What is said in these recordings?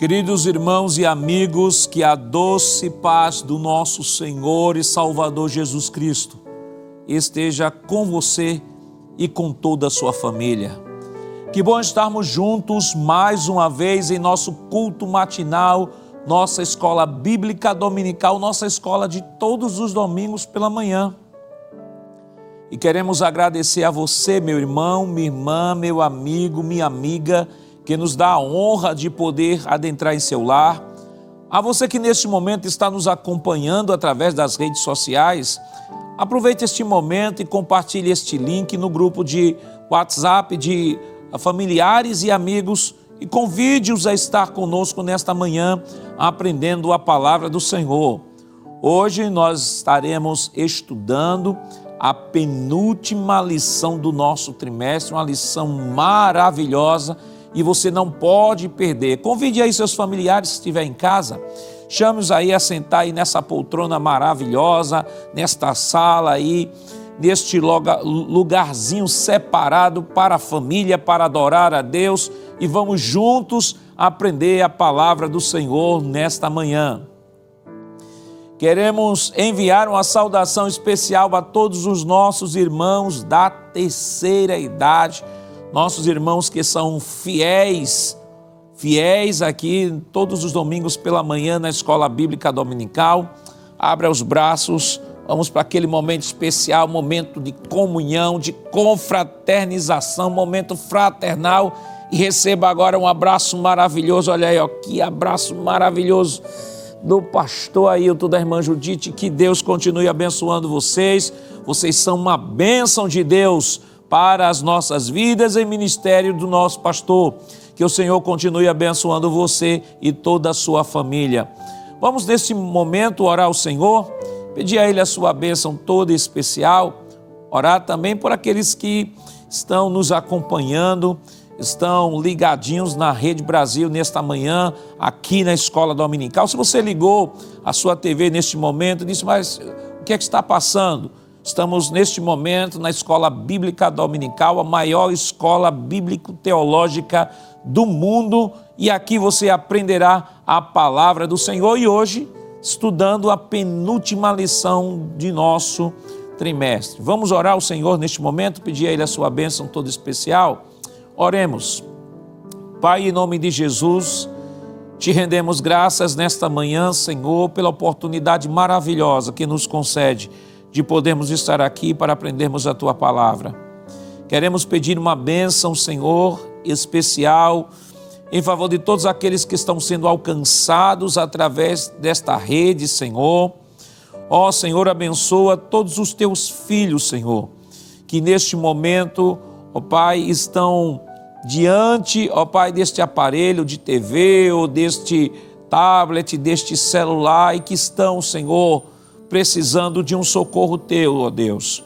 Queridos irmãos e amigos, que a doce paz do nosso Senhor e Salvador Jesus Cristo esteja com você e com toda a sua família. Que bom estarmos juntos mais uma vez em nosso culto matinal, nossa escola bíblica dominical, nossa escola de todos os domingos pela manhã. E queremos agradecer a você, meu irmão, minha irmã, meu amigo, minha amiga, que nos dá a honra de poder adentrar em seu lar. A você que neste momento está nos acompanhando através das redes sociais, aproveite este momento e compartilhe este link no grupo de WhatsApp de familiares e amigos e convide-os a estar conosco nesta manhã, aprendendo a palavra do Senhor. Hoje nós estaremos estudando a penúltima lição do nosso trimestre, uma lição maravilhosa, e você não pode perder. Convide aí seus familiares, se estiver em casa, chame-os aí a sentar aí nessa poltrona maravilhosa, nesta sala aí, neste lugarzinho separado para a família, para adorar a Deus, e vamos juntos aprender a palavra do Senhor nesta manhã. Queremos enviar uma saudação especial a todos os nossos irmãos da terceira idade, nossos irmãos que são fiéis aqui todos os domingos pela manhã na Escola Bíblica Dominical. Abra os braços, vamos para aquele momento especial, momento de comunhão, de confraternização, momento fraternal, e receba agora um abraço maravilhoso. Olha aí, ó, que abraço maravilhoso do pastor Ailton, da irmã Judite. Que Deus continue abençoando vocês. Vocês são uma bênção de Deus para as nossas vidas e ministério do nosso pastor. Que o Senhor continue abençoando você e toda a sua família. Vamos nesse momento orar ao Senhor, pedir a Ele a sua bênção toda especial, orar também por aqueles que estão nos acompanhando, estão ligadinhos na Rede Brasil nesta manhã, aqui na Escola Dominical. Se você ligou a sua TV neste momento, disse, mas o que é que está passando? Estamos neste momento na Escola Bíblica Dominical, a maior escola bíblico-teológica do mundo, e aqui você aprenderá a palavra do Senhor, e hoje estudando a penúltima lição de nosso trimestre. Vamos orar ao Senhor neste momento, pedir a Ele a sua bênção toda especial. Oremos. Pai, em nome de Jesus, te rendemos graças nesta manhã, Senhor, pela oportunidade maravilhosa que nos concede de podermos estar aqui para aprendermos a Tua palavra. Queremos pedir uma bênção, Senhor, especial, em favor de todos aqueles que estão sendo alcançados através desta rede, Senhor. Ó Senhor, abençoa todos os Teus filhos, Senhor, que neste momento, ó Pai, estão diante, ó Pai, deste aparelho de TV ou deste tablet, deste celular, e que estão, Senhor, precisando de um socorro Teu, ó Deus.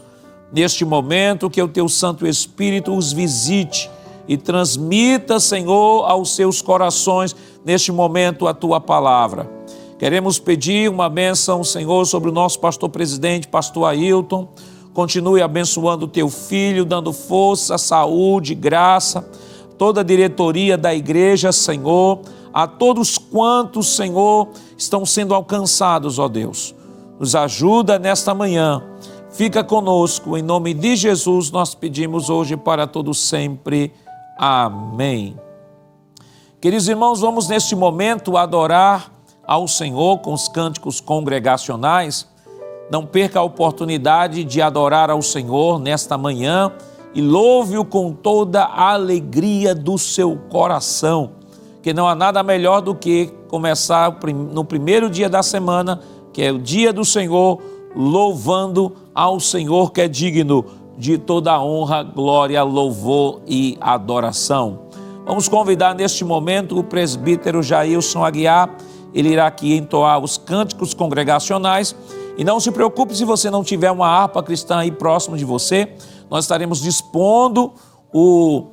Neste momento, que o Teu Santo Espírito os visite e transmita, Senhor, aos seus corações, neste momento, a Tua palavra. Queremos pedir uma bênção, Senhor, sobre o nosso pastor presidente, pastor Ailton. Continue abençoando o Teu filho, dando força, saúde, graça, toda a diretoria da igreja, Senhor, a todos quantos, Senhor, estão sendo alcançados, ó Deus. Nos ajuda nesta manhã, fica conosco, em nome de Jesus nós pedimos hoje para todos sempre. Amém. Queridos irmãos, vamos neste momento adorar ao Senhor com os cânticos congregacionais. Não perca a oportunidade de adorar ao Senhor nesta manhã e louve-o com toda a alegria do seu coração, que não há nada melhor do que começar no primeiro dia da semana, que é o dia do Senhor, louvando ao Senhor que é digno de toda a honra, glória, louvor e adoração. Vamos convidar neste momento o presbítero Jailson Aguiar. Ele irá aqui entoar os cânticos congregacionais. E não se preocupe se você não tiver uma harpa cristã aí próximo de você. Nós estaremos dispondo o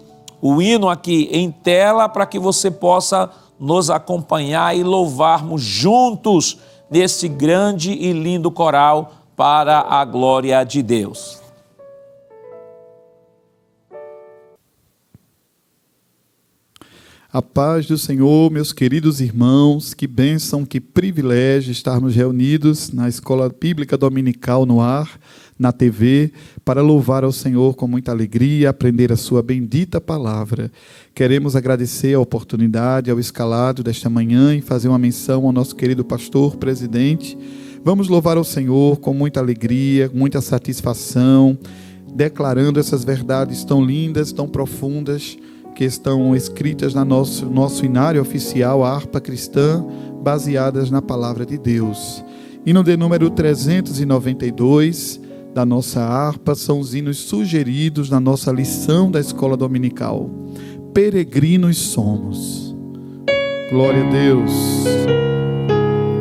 hino aqui em tela para que você possa nos acompanhar e louvarmos juntos nesse grande e lindo coral para a glória de Deus. A paz do Senhor, meus queridos irmãos, que bênção, que privilégio estarmos reunidos na Escola Bíblica Dominical no ar, na TV, para louvar ao Senhor com muita alegria, aprender a sua bendita palavra. Queremos agradecer a oportunidade, ao escalado desta manhã, e fazer uma menção ao nosso querido pastor, presidente. Vamos louvar ao Senhor com muita alegria, muita satisfação, declarando essas verdades tão lindas, tão profundas, que estão escritas no nosso inário oficial, a harpa cristã, baseadas na palavra de Deus. Hino de número 392 da nossa harpa são os hinos sugeridos na nossa lição da escola dominical. Peregrinos somos. Glória a Deus.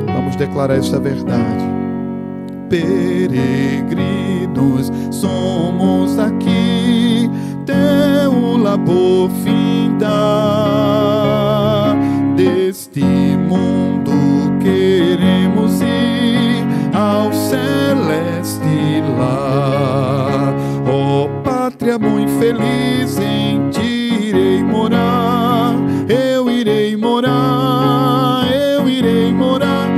Vamos declarar esta verdade. Peregrinos somos aqui, teu labor findar. Deste mundo queremos ir ao celeste lar. Ó pátria muito feliz, em ti irei morar. Eu irei morar, eu irei morar.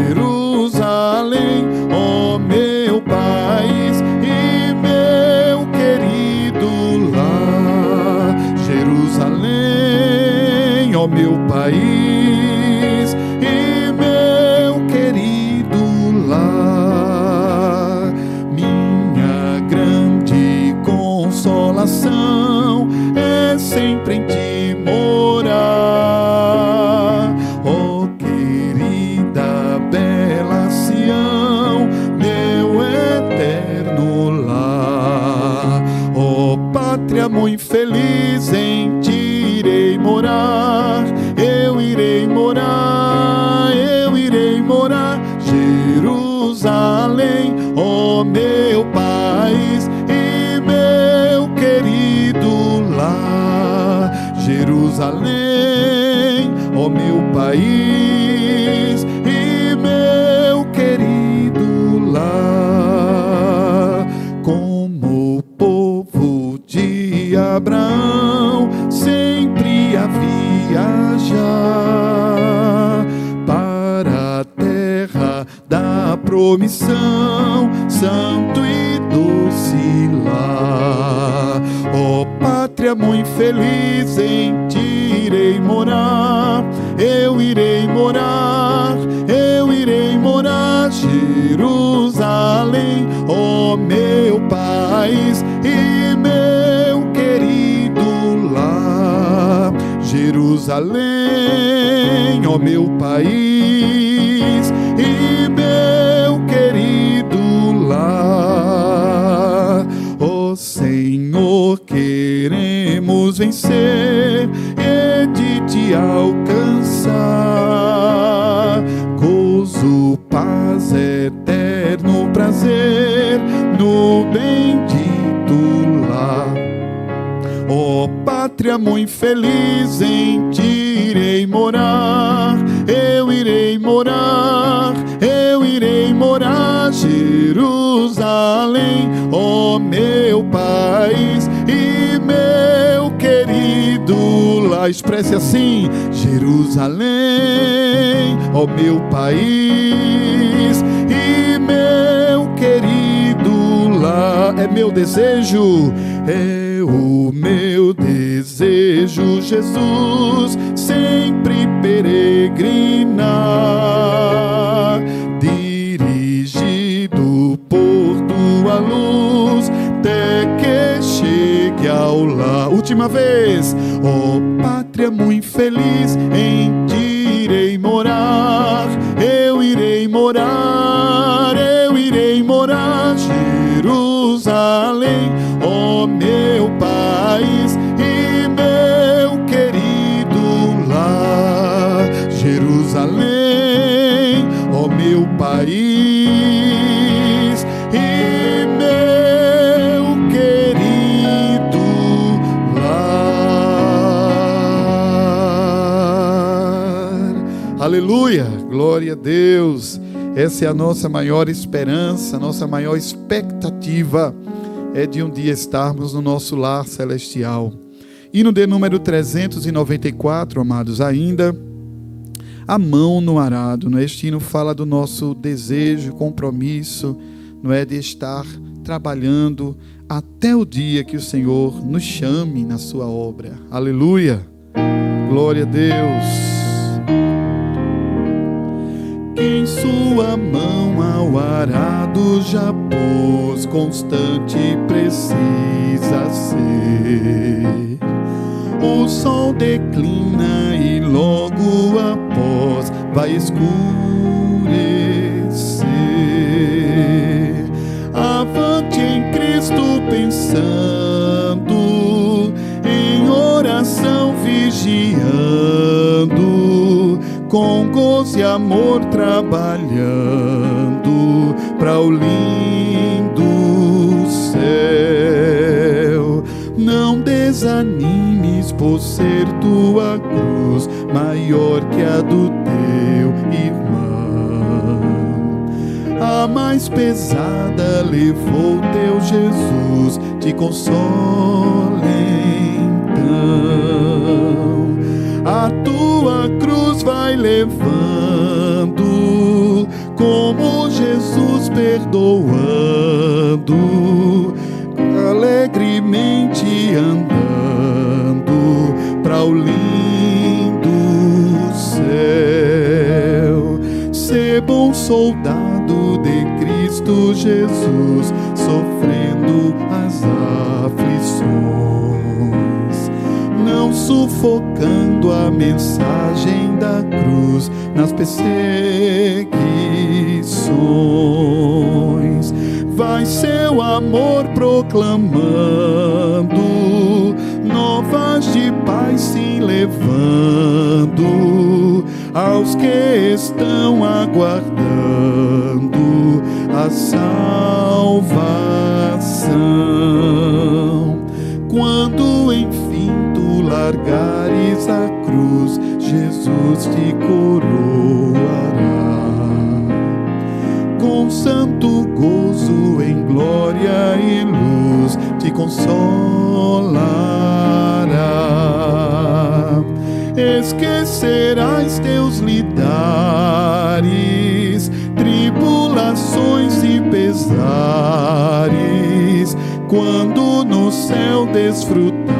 Jerusalém, ó meu país e meu querido lar. Jerusalém, ó meu país e meu querido lar. Minha grande consolação é sempre em ti morar. Ó querida bela Sião, meu eterno lar. Ó pátria muito feliz, em ti irei morar. Eu irei morar, eu irei morar. Jerusalém, ó meu país e meu querido lar. Jerusalém, ó meu país e meu querido lar. Como o povo de Abraão, sempre a viajar para a terra da promissão, santo e doce lar. Ó pátria muito feliz, em ti irei morar. Eu irei morar, eu irei morar. Jerusalém, ó meu país e meu querido lar. Jerusalém, ó meu país e meu querido lar. Ó Senhor, queremos vencer e de te alcançar gozo, paz, eterno prazer no bendito lar. Ó pátria muito feliz, em ti irei morar. Eu irei morar, eu irei morar. Jerusalém, ó meu país e meu querido lar. Expresse assim: Jerusalém, ó meu país e meu querido lar. É meu desejo, é o meu desejo, Jesus, sempre peregrinar, dirigido por tua luz, até que chegue ao lar. Última vez. Ó pátria muito feliz, em ti irei morar. Eu irei morar, eu irei morar. Jerusalém, ó meu país e meu querido lar. Jerusalém, ó meu país e meu querido lar. Aleluia, glória a Deus. Essa é a nossa maior esperança, nossa maior expectativa é de um dia estarmos no nosso lar celestial. Hino de número 394, amados, ainda a mão no arado, não é? Este hino fala do nosso desejo, compromisso, não é, de estar trabalhando até o dia que o Senhor nos chame na sua obra. Aleluia! Glória a Deus! Quem sua mão ao arado já pôs, constante precisa ser. O sol declina e logo após vai escurecer. Avante em Cristo pensando, em oração vigiando, com gozo e amor trabalhando para o lindo céu. Não desanimes por ser tua cruz maior que a do teu irmão. A mais pesada levou teu Jesus, te console então. A tua cruz vai levando, como Jesus perdoando, alegremente andando para o lindo céu. Ser bom soldado de Cristo Jesus, sofrendo as aflições, não sufocando a mensagem da cruz nas perseguições. Vai seu amor proclamando, novas de paz se levando, aos que estão aguardando a salvação. Quando enfim tu largares a cruz, Jesus te coroará. Com santo gozo em glória e luz te consolará. Esquecerás teus lidares, tribulações e pesares, quando no céu desfrutares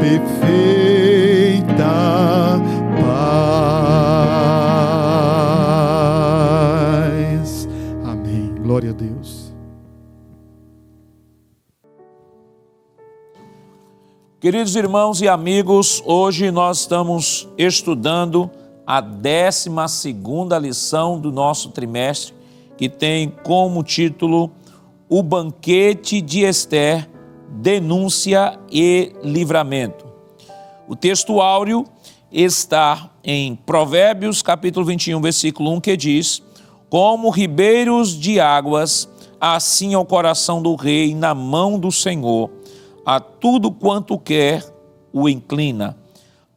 perfeita paz. Amém. Glória a Deus. Queridos irmãos e amigos, hoje nós estamos estudando a 12ª lição do nosso trimestre, que tem como título O Banquete de Ester, Denúncia e Livramento. O texto áureo está em Provérbios, capítulo 21, versículo 1, que diz: como ribeiros de águas, assim é o coração do rei na mão do Senhor, a tudo quanto quer o inclina.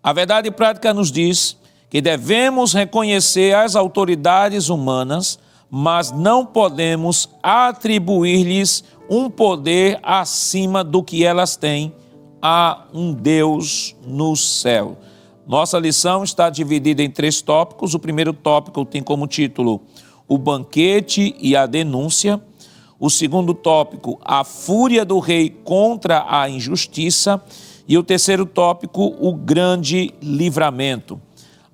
A verdade prática nos diz que devemos reconhecer as autoridades humanas, mas não podemos atribuir-lhes um poder acima do que elas têm a um Deus no céu. Nossa lição está dividida em 3 tópicos. O primeiro tópico tem como título O Banquete e a Denúncia. O segundo tópico, a fúria do rei contra a injustiça. E o terceiro tópico, o grande livramento.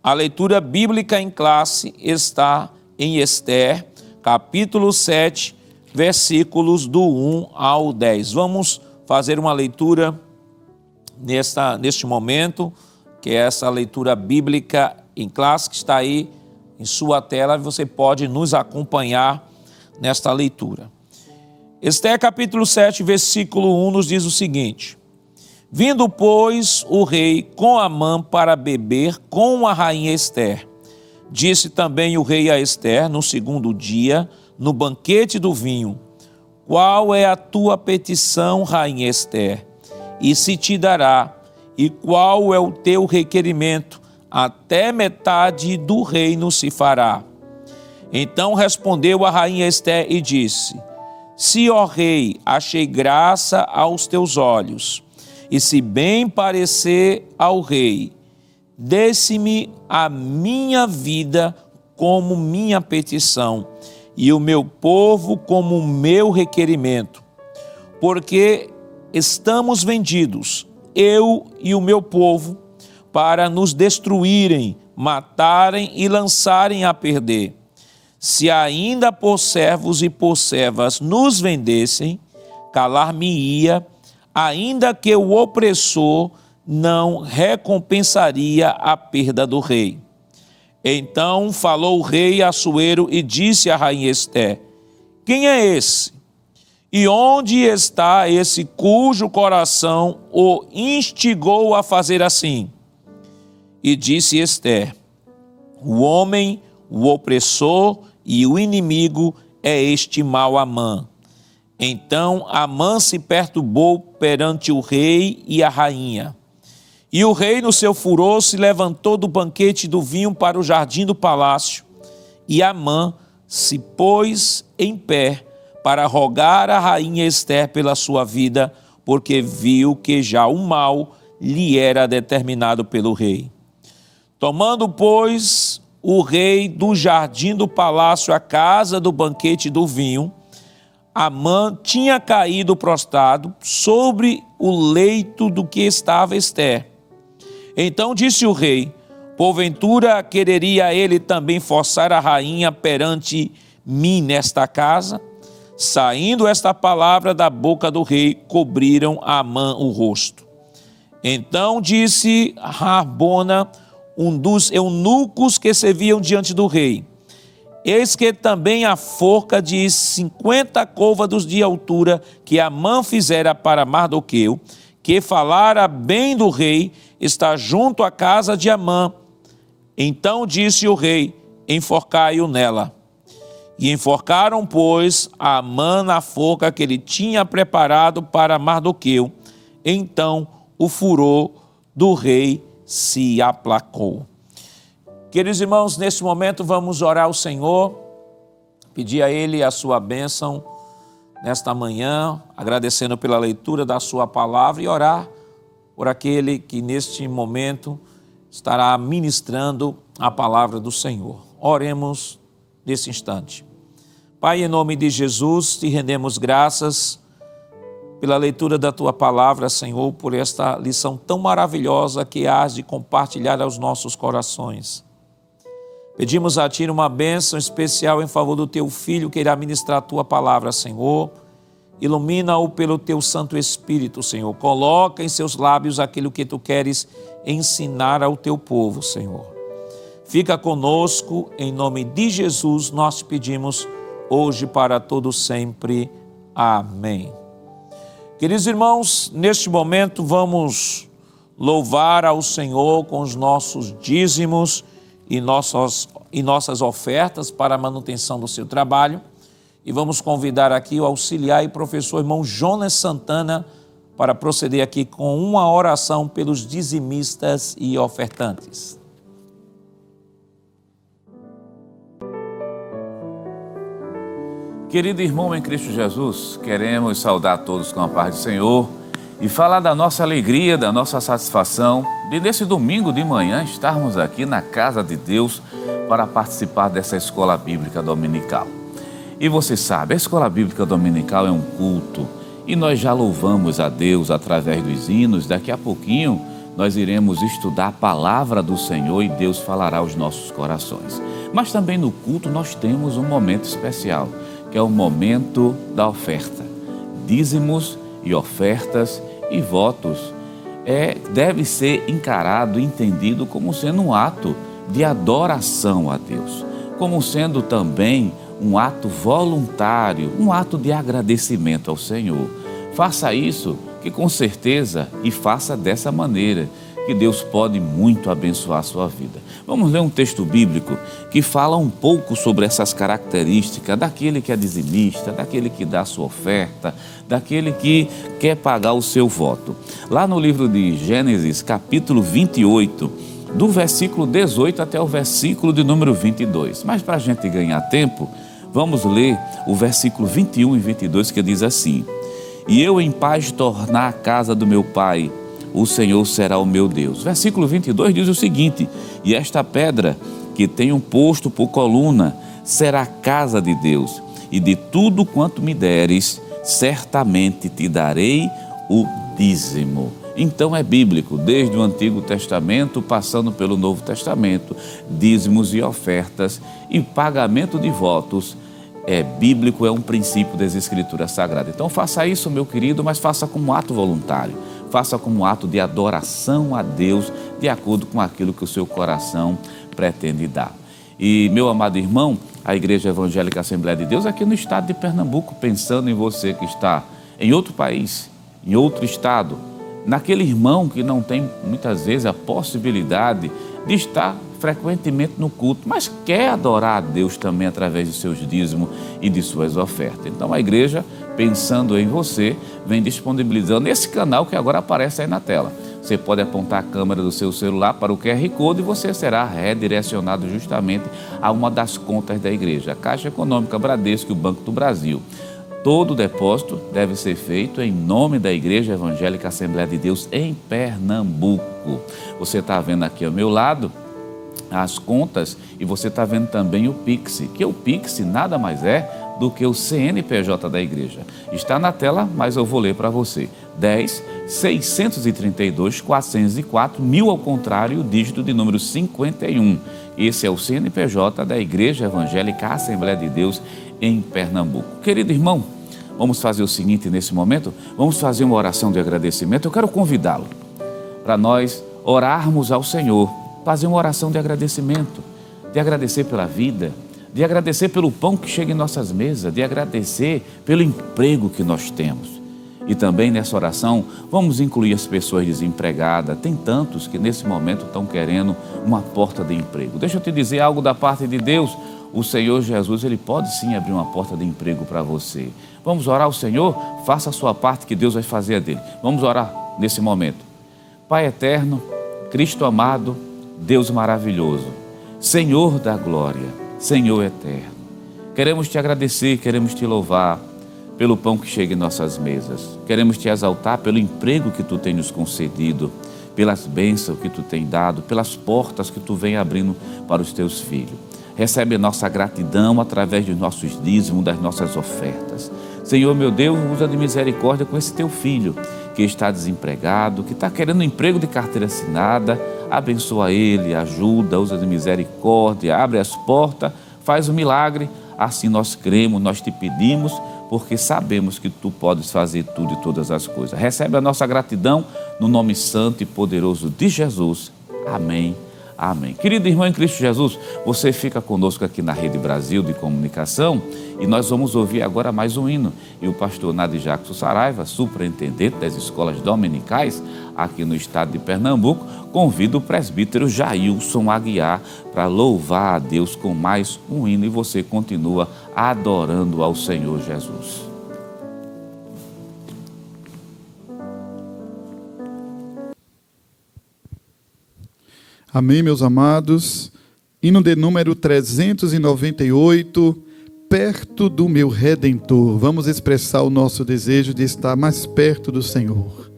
A leitura bíblica em classe está em Ester, capítulo 7, versículos do 1 ao 10. Vamos fazer uma leitura neste momento, que é essa leitura bíblica em classe, que está aí em sua tela. Você pode nos acompanhar nesta leitura. Ester, capítulo 7, versículo 1, nos diz o seguinte: vindo, pois, o rei com Amã para beber com a rainha Ester, disse também o rei a Ester, no segundo dia, no banquete do vinho: qual é a tua petição, rainha Ester? E se te dará. E qual é o teu requerimento? Até metade do reino se fará. Então respondeu a rainha Ester e disse: se, ó rei, achei graça aos teus olhos, E se bem parecer ao rei, desse-me a minha vida como minha petição, e o meu povo como meu requerimento, porque estamos vendidos, eu e o meu povo, para nos destruírem, matarem e lançarem a perder. Se ainda por servos e por servas nos vendessem, calar-me-ia, ainda que o opressor não recompensaria a perda do rei. Então falou o rei Assuero e disse à rainha Ester: quem é esse? E onde está esse cujo coração o instigou a fazer assim? E disse Ester: o homem, o opressor e o inimigo é este mau Amã. Então Amã se perturbou perante o rei e a rainha. E o rei, no seu furor, se levantou do banquete do vinho para o jardim do palácio. E Amã se pôs em pé para rogar à rainha Ester pela sua vida, porque viu que já o mal lhe era determinado pelo rei. Tomando, pois, o rei do jardim do palácio a casa do banquete do vinho, Amã tinha caído prostrado sobre o leito do que estava Ester. Então disse o rei: porventura quereria ele também forçar a rainha perante mim nesta casa? Saindo esta palavra da boca do rei, cobriram a Amã o rosto. Então disse Harbona, um dos eunucos que serviam diante do rei: eis que também a forca de 50 côvados de altura que Amã fizera para Mardoqueu, que falara bem do rei, está junto à casa de Amã. Então disse o rei: enforcai-o nela. E enforcaram, pois, a Amã na forca que ele tinha preparado para Mardoqueu. Então o furor do rei se aplacou. Queridos irmãos, neste momento vamos orar ao Senhor, pedir a Ele a sua bênção nesta manhã, agradecendo pela leitura da sua palavra e orar por aquele que neste momento estará ministrando a palavra do Senhor. Oremos nesse instante. Pai, em nome de Jesus, te rendemos graças pela leitura da tua palavra, Senhor, por esta lição tão maravilhosa que hás de compartilhar aos nossos corações. Pedimos a Ti uma bênção especial em favor do Teu Filho que irá ministrar a Tua palavra, Senhor. Ilumina-o pelo Teu Santo Espírito, Senhor. Coloca em seus lábios aquilo que Tu queres ensinar ao Teu povo, Senhor. Fica conosco, em nome de Jesus, nós te pedimos hoje para todo sempre. Amém. Queridos irmãos, neste momento vamos louvar ao Senhor com os nossos dízimos e nossas ofertas para a manutenção do seu trabalho. E vamos convidar aqui o auxiliar e professor irmão Jonas Santana para proceder aqui com uma oração pelos dizimistas e ofertantes. Querido irmão em Cristo Jesus, queremos saudar todos com a paz do Senhor e falar da nossa alegria, da nossa satisfação de nesse domingo de manhã estarmos aqui na casa de Deus para participar dessa escola bíblica dominical. E você sabe, a escola bíblica dominical é um culto e nós já louvamos a Deus através dos hinos. Daqui a pouquinho nós iremos estudar a palavra do Senhor e Deus falará aos nossos corações. Mas também no culto nós temos um momento especial, que é o momento da oferta. Dízimos e ofertas e votos deve ser encarado e entendido como sendo um ato de adoração a Deus, como sendo também um ato voluntário, um ato de agradecimento ao Senhor. Faça isso, que com certeza, e faça dessa maneira, que Deus pode muito abençoar a sua vida. Vamos ler um texto bíblico que fala um pouco sobre essas características daquele que é dizimista, daquele que dá a sua oferta, daquele que quer pagar o seu voto. Lá no livro de Gênesis, capítulo 28, do versículo 18 até o versículo de número 22. Mas para a gente ganhar tempo, vamos ler o versículo 21 e 22, que diz assim: e eu em paz tornar a casa do meu pai, o Senhor será o meu Deus. Versículo 22 diz o seguinte: e esta pedra que tenho posto por coluna será a casa de Deus, e de tudo quanto me deres, certamente te darei o dízimo. Então é bíblico, desde o Antigo Testamento, passando pelo Novo Testamento, dízimos e ofertas e pagamento de votos é bíblico, é um princípio das Escrituras Sagradas. Então faça isso, meu querido, mas faça como ato voluntário, faça como ato de adoração a Deus, de acordo com aquilo que o seu coração pretende dar. E, meu amado irmão, a Igreja Evangélica Assembleia de Deus aqui no estado de Pernambuco, pensando em você que está em outro país, em outro estado, naquele irmão que não tem muitas vezes a possibilidade de estar frequentemente no culto, mas quer adorar a Deus também através de seus dízimos e de suas ofertas. Então a igreja, pensando em você, vem disponibilizando esse canal que agora aparece aí na tela. Você pode apontar a câmera do seu celular para o QR Code e você será redirecionado justamente a uma das contas da igreja, a Caixa Econômica Bradesco e o Banco do Brasil. Todo depósito deve ser feito em nome da Igreja Evangélica Assembleia de Deus em Pernambuco. Você está vendo aqui ao meu lado as contas e você está vendo também o Pix, que o Pix nada mais é do que o CNPJ da igreja. Está na tela, mas eu vou ler para você. 10 632 404 1000 ao contrário, o dígito de número 51. Esse é o CNPJ da Igreja Evangélica Assembleia de Deus em Pernambuco. Querido irmão, vamos fazer o seguinte nesse momento, vamos fazer uma oração de agradecimento. Eu quero convidá-lo para nós orarmos ao Senhor, fazer uma oração de agradecimento, de agradecer pela vida, de agradecer pelo pão que chega em nossas mesas, de agradecer pelo emprego que nós temos. E também nessa oração vamos incluir as pessoas desempregadas. Tem tantos que nesse momento estão querendo uma porta de emprego. Deixa eu te dizer algo da parte de Deus. O Senhor Jesus, Ele pode sim abrir uma porta de emprego para você. Vamos orar ao Senhor? Faça a sua parte que Deus vai fazer a dele. Vamos orar nesse momento. Pai eterno, Cristo amado, Deus maravilhoso, Senhor da glória, Senhor eterno. Queremos te agradecer, queremos te louvar pelo pão que chega em nossas mesas. Queremos te exaltar pelo emprego que tu tens nos concedido, pelas bênçãos que tu tens dado, pelas portas que tu vem abrindo para os teus filhos. Recebe a nossa gratidão através dos nossos dízimos, das nossas ofertas. Senhor, meu Deus, usa de misericórdia com esse teu filho que está desempregado, que está querendo um emprego de carteira assinada. Abençoa ele, ajuda, usa de misericórdia, abre as portas, faz um milagre. Assim nós cremos, nós te pedimos, porque sabemos que tu podes fazer tudo e todas as coisas. Recebe a nossa gratidão no nome santo e poderoso de Jesus. Amém. Amém. Querido irmão em Cristo Jesus, você fica conosco aqui na Rede Brasil de Comunicação e nós vamos ouvir agora mais um hino. E o pastor Nadir Jackson Saraiva, superintendente das escolas dominicais aqui no estado de Pernambuco, convida o presbítero Jailson Aguiar para louvar a Deus com mais um hino e você continua adorando ao Senhor Jesus. Amém, meus amados. Hino de número 398, perto do meu Redentor. Vamos expressar o nosso desejo de estar mais perto do Senhor.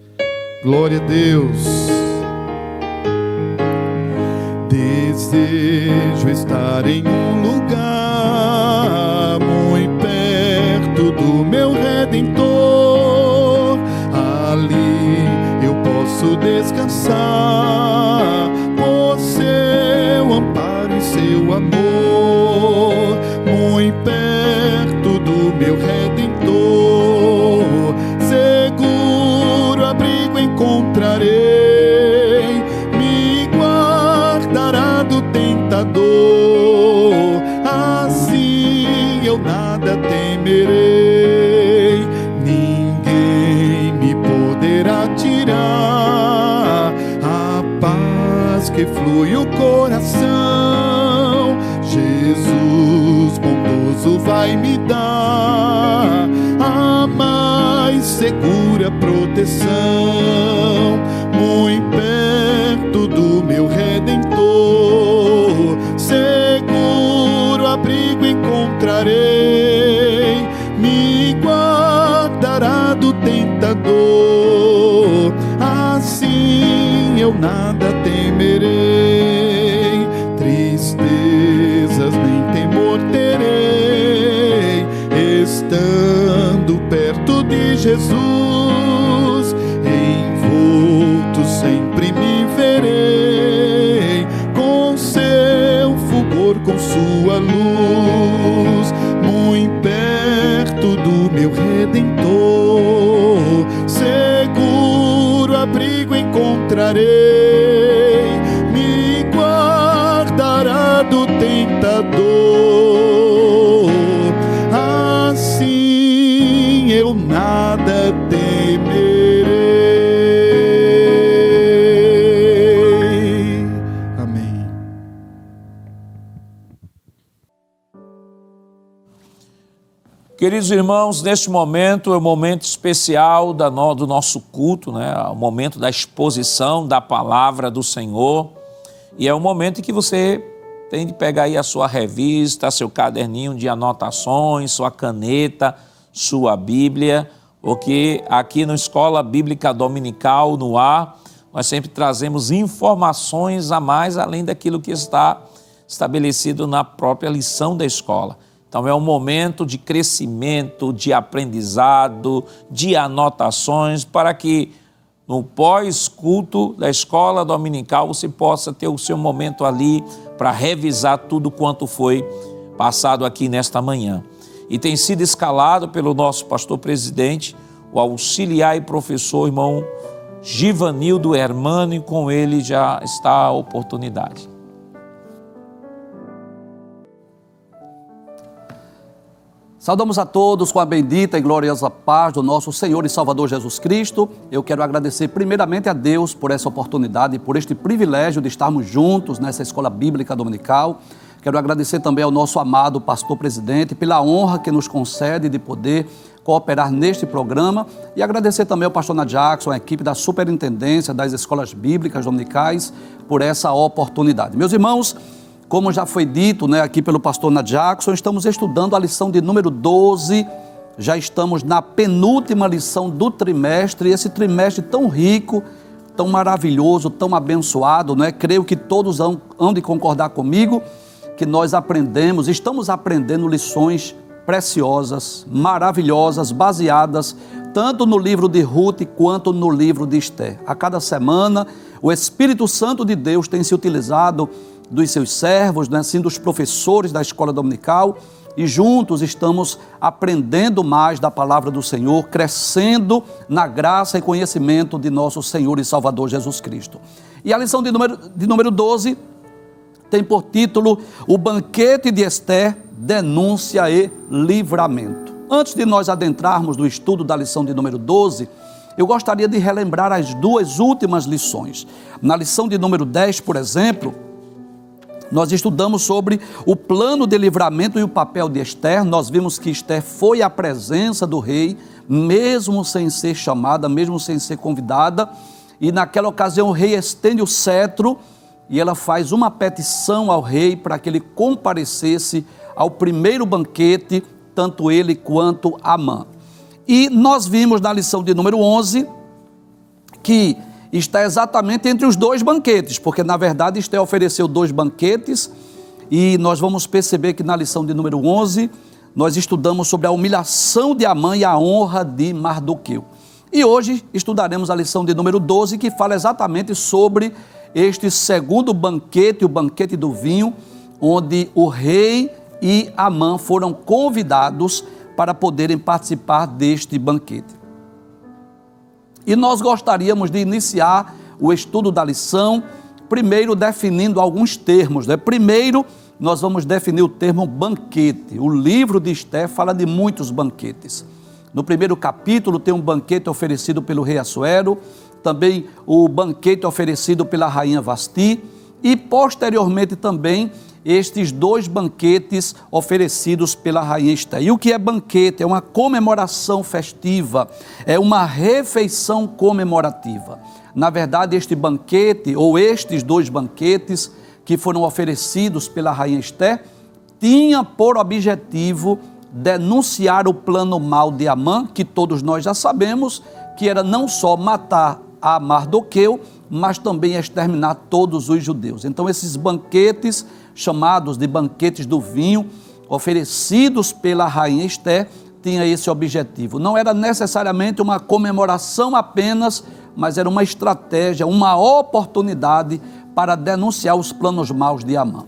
Glória a Deus. Desejo estar em um lugar muito perto do meu Redentor. Ali eu posso descansar por seu amparo e seu amor. Muito perto do meu Redentor, seguro abrigo encontrarei, me guardará do tentador. Assim eu nada temerei, ninguém me poderá tirar a paz que flui o coração. Jesus bondoso vai me dar a mais segura proteção. Muito perto do meu Redentor, seguro abrigo encontrarei, me guardará do do tentador. Assim eu nada temerei, tristezas nem temor terei, estando perto de Jesus, envolto sempre me verei, com seu fulgor, com sua luz, muito perto do meu Redentor. Seguro abrigo encontrarei, me guardará do tentador. Assim eu nada temerei. Amém. Queridos irmãos, neste momento é o momento especial do nosso culto, né? O momento da exposição da palavra do Senhor. E é o momento em que você tem de pegar aí a sua revista, seu caderninho de anotações, sua caneta, sua Bíblia, porque aqui no Escola Bíblica Dominical, no ar, nós sempre trazemos informações a mais, além daquilo que está estabelecido na própria lição da escola. Então é um momento de crescimento, de aprendizado, de anotações, para que no pós-culto da escola dominical você possa ter o seu momento ali para revisar tudo quanto foi passado aqui nesta manhã. E tem sido escalado pelo nosso pastor presidente, o auxiliar e professor irmão Givanildo Hermano, e com ele já está a oportunidade. Saudamos a todos com a bendita e gloriosa paz do nosso Senhor e Salvador Jesus Cristo. Eu quero agradecer primeiramente a Deus por essa oportunidade e por este privilégio de estarmos juntos nessa escola bíblica dominical. Quero agradecer também ao nosso amado pastor presidente pela honra que nos concede de poder cooperar neste programa, e agradecer também ao pastor Jackson, a equipe da Superintendência das Escolas Bíblicas Dominicais, por essa oportunidade. Meus irmãos, como já foi dito, aqui pelo pastor Jackson, estamos estudando a lição de número 12, já estamos na penúltima lição do trimestre, esse trimestre tão rico, tão maravilhoso, tão abençoado, Creio que todos hão de concordar comigo, que nós estamos aprendendo lições preciosas, maravilhosas, baseadas tanto no livro de Ruth quanto no livro de Esther. A cada semana, o Espírito Santo de Deus tem se utilizado dos seus servos, assim, dos professores da escola dominical, e juntos estamos aprendendo mais da palavra do Senhor, crescendo na graça e conhecimento de nosso Senhor e Salvador Jesus Cristo. E a lição de número 12 tem por título O Banquete de Esther, Denúncia e Livramento. Antes de nós adentrarmos no estudo da lição de número 12, eu gostaria de relembrar as duas últimas lições. Na lição de número 10, por exemplo, nós estudamos sobre o plano de livramento e o papel de Esther. Nós vimos que Esther foi à presença do rei, mesmo sem ser chamada, mesmo sem ser convidada, e naquela ocasião o rei estende o cetro e ela faz uma petição ao rei para que ele comparecesse ao primeiro banquete, tanto ele quanto Amã. E nós vimos na lição de número 11 que está exatamente entre os dois banquetes, porque na verdade Esther ofereceu 2 banquetes, e nós vamos perceber que na lição de número 11 nós estudamos sobre a humilhação de Amã e a honra de Mardoqueu. E hoje estudaremos a lição de número 12, que fala exatamente sobre este segundo banquete, o banquete do vinho, onde o rei e Amã foram convidados para poderem participar deste banquete. E nós gostaríamos de iniciar o estudo da lição, primeiro definindo alguns termos. Primeiro, nós vamos definir o termo banquete. O livro de Esther fala de muitos banquetes. No primeiro capítulo tem um banquete oferecido pelo rei Assuero, também o banquete oferecido pela rainha Vasti, e posteriormente também estes 2 banquetes oferecidos pela rainha Esther. E o que é banquete? É uma comemoração festiva, é uma refeição comemorativa. Na verdade, este banquete, ou estes 2 banquetes que foram oferecidos pela rainha Esther, tinha por objetivo denunciar o plano mau de Amã, que todos nós já sabemos, que era não só matar a Mardoqueu, mas também exterminar todos os judeus. Então esses banquetes, chamados de banquetes do vinho, oferecidos pela rainha Ester, tinha esse objetivo. Não era necessariamente uma comemoração apenas, mas era uma estratégia, uma oportunidade para denunciar os planos maus de Amã.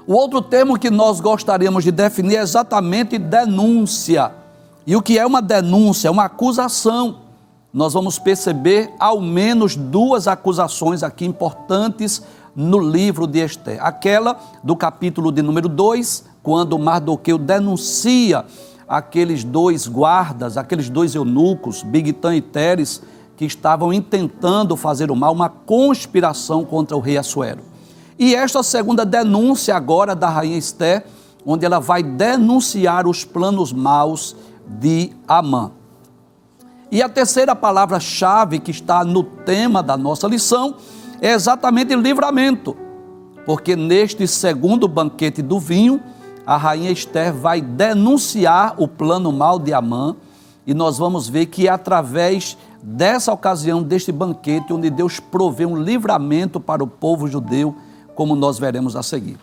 O outro termo que nós gostaríamos de definir é exatamente denúncia. E o que é uma denúncia? É uma acusação. Nós vamos perceber ao menos duas acusações aqui importantes no livro de Ester. Aquela do capítulo de número 2, quando Mardoqueu denuncia aqueles dois guardas, aqueles dois eunucos, Bigtan e Teres, que estavam intentando fazer o mal, uma conspiração contra o rei Assuero. E esta segunda denúncia agora da rainha Ester, onde ela vai denunciar os planos maus de Amã. E a terceira palavra-chave que está no tema da nossa lição é exatamente livramento, porque neste segundo banquete do vinho, a rainha Ester vai denunciar o plano mau de Amã, e nós vamos ver que é através dessa ocasião, deste banquete, onde Deus provê um livramento para o povo judeu, como nós veremos a seguir.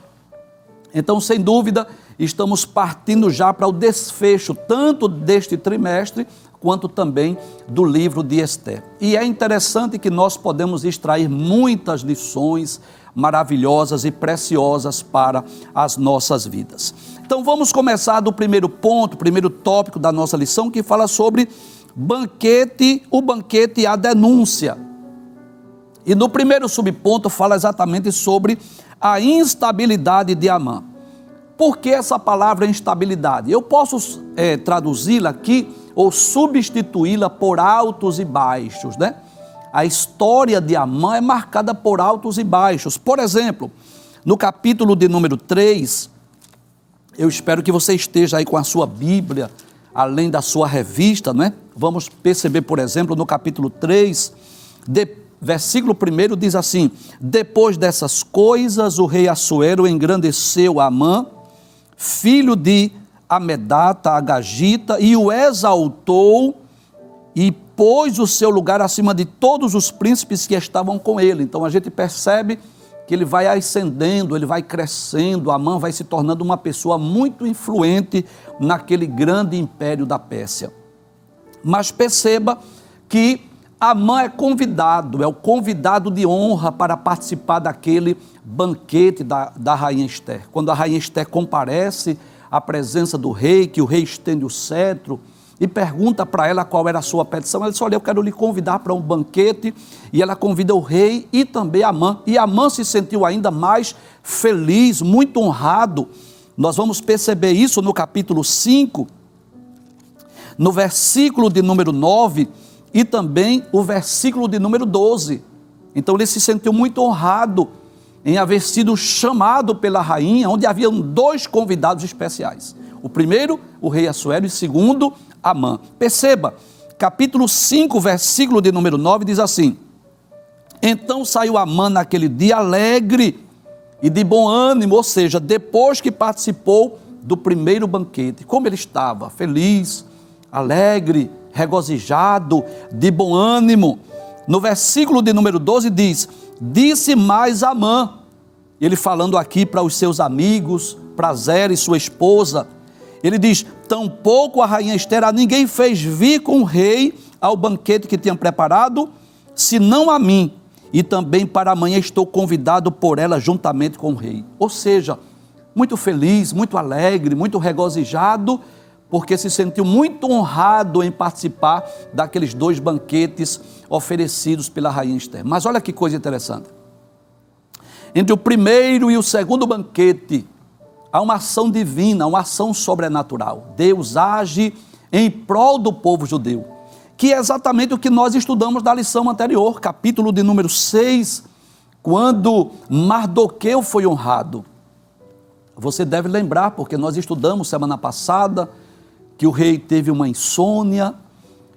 Então, sem dúvida, estamos partindo já para o desfecho, tanto deste trimestre, quanto também do livro de Ester. E é interessante que nós podemos extrair muitas lições maravilhosas e preciosas para as nossas vidas. Então vamos começar do primeiro ponto, primeiro tópico da nossa lição, que fala sobre o banquete e a denúncia. E no primeiro subponto fala exatamente sobre a instabilidade de Amã. Por que essa palavra instabilidade? Eu posso traduzi-la aqui ou substituí-la por altos e baixos, né? A história de Amã é marcada por altos e baixos. Por exemplo, no capítulo de número 3, eu espero que você esteja aí com a sua Bíblia, além da sua revista, né? Vamos perceber, por exemplo, no capítulo 3, versículo 1 diz assim: depois dessas coisas, o rei Assuero engrandeceu Amã, filho de Amedata, Agagita, e o exaltou e pôs o seu lugar acima de todos os príncipes que estavam com ele. Então a gente percebe que ele vai ascendendo, ele vai crescendo, Amã vai se tornando uma pessoa muito influente naquele grande império da Pérsia. Mas perceba que Amã é o convidado de honra para participar daquele banquete da rainha Ester. Quando a rainha Ester comparece à presença do rei, que o rei estende o cetro e pergunta para ela qual era a sua petição, ela diz: olha, eu quero lhe convidar para um banquete, e ela convida o rei e também Amã, e Amã se sentiu ainda mais feliz, muito honrado. Nós vamos perceber isso no capítulo 5, no versículo de número 9, e também o versículo de número 12. Então ele se sentiu muito honrado em haver sido chamado pela rainha, onde haviam dois convidados especiais. O primeiro, o rei Assuero, e o segundo, Amã. Perceba, capítulo 5, versículo de número 9, diz assim: então saiu Amã naquele dia alegre e de bom ânimo, ou seja, depois que participou do primeiro banquete. Como ele estava? Feliz, alegre, regozijado, de bom ânimo. No versículo de número 12 diz: disse mais Amã, ele falando aqui para os seus amigos, para Zeres, sua esposa, ele diz: tampouco a rainha Ester a ninguém fez vir com o rei ao banquete que tinha preparado, senão a mim, e também para amanhã estou convidado por ela juntamente com o rei. Ou seja, muito feliz, muito alegre, muito regozijado, porque se sentiu muito honrado em participar daqueles dois banquetes oferecidos pela rainha Ester. Mas olha que coisa interessante. Entre o primeiro e o segundo banquete, há uma ação divina, uma ação sobrenatural. Deus age em prol do povo judeu, que é exatamente o que nós estudamos na lição anterior, capítulo de número 6, quando Mardoqueu foi honrado. Você deve lembrar, porque nós estudamos semana passada, que o rei teve uma insônia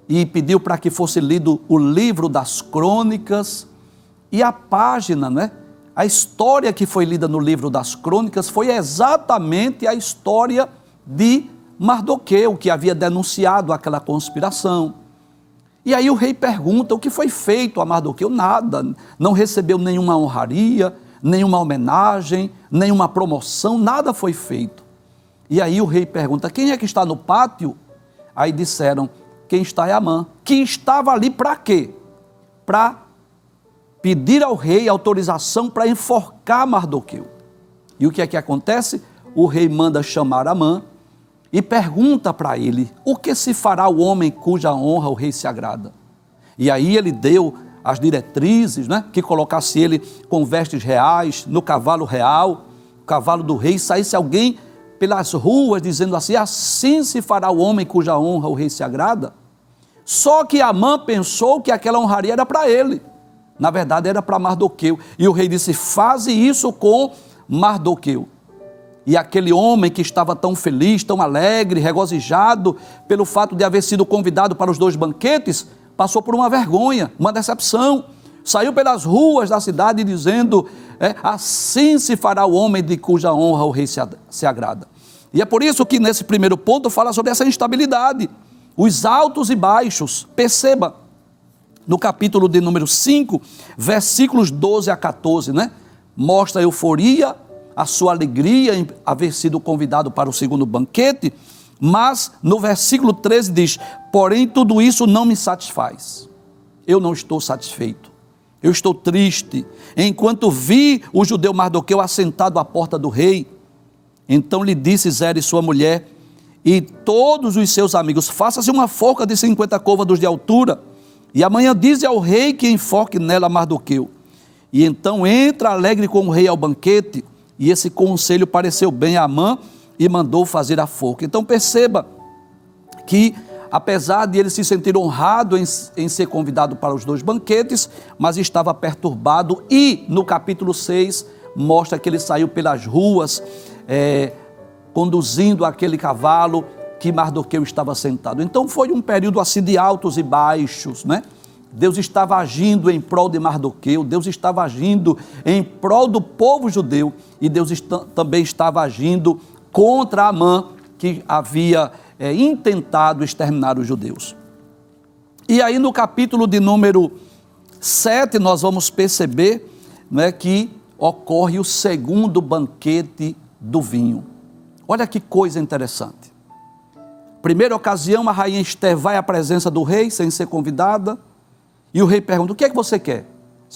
e pediu para que fosse lido o livro das crônicas, e a página, né? A história que foi lida no livro das crônicas foi exatamente a história de Mardoqueu, que havia denunciado aquela conspiração. E aí o rei pergunta: o que foi feito a Mardoqueu? Nada, não recebeu nenhuma honraria, nenhuma homenagem, nenhuma promoção, nada foi feito. E aí o rei pergunta: quem é que está no pátio? Aí disseram: quem está é Amã, que estava ali para quê? Para pedir ao rei autorização para enforcar Mardoqueu. E o que é que acontece? O rei manda chamar Amã e pergunta para ele: o que se fará o homem cuja honra o rei se agrada? E aí ele deu as diretrizes, né, que colocasse ele com vestes reais, no cavalo real, o cavalo do rei, saísse alguém pelas ruas dizendo assim: assim se fará o homem cuja honra o rei se agrada. Só que Amã pensou que aquela honraria era para ele, na verdade era para Mardoqueu, e o rei disse: faze isso com Mardoqueu. E aquele homem que estava tão feliz, tão alegre, regozijado pelo fato de haver sido convidado para os 2 banquetes, passou por uma vergonha, uma decepção. Saiu pelas ruas da cidade dizendo: assim se fará o homem de cuja honra o rei se agrada. E é por isso que nesse primeiro ponto fala sobre essa instabilidade, os altos e baixos. Perceba, no capítulo de número 5, versículos 12 a 14, né? Mostra a euforia, a sua alegria em haver sido convidado para o 2º banquete, mas no versículo 13 diz: porém tudo isso não me satisfaz, eu não estou satisfeito, eu estou triste, enquanto vi o judeu Mardoqueu assentado à porta do rei. Então lhe disse Zeres, sua mulher, e todos os seus amigos: faça-se uma forca de 50 côvados de altura, e amanhã dize ao rei que enfoque nela Mardoqueu. E então entra alegre com o rei ao banquete. E esse conselho pareceu bem a Amã e mandou fazer a forca. Então perceba que, apesar de ele se sentir honrado em ser convidado para os 2 banquetes, mas estava perturbado, e no capítulo 6 mostra que ele saiu pelas ruas, conduzindo aquele cavalo que Mardoqueu estava sentado. Então foi um período assim de altos e baixos, né? Deus estava agindo em prol de Mardoqueu, Deus estava agindo em prol do povo judeu, e Deus também estava agindo contra Amã, que havia intentado exterminar os judeus. E aí no capítulo de número 7 nós vamos perceber, né, que ocorre o 2º banquete do vinho. Olha que coisa interessante. Primeira ocasião, a rainha Esther vai à presença do rei sem ser convidada. E o rei pergunta: o que é que você quer?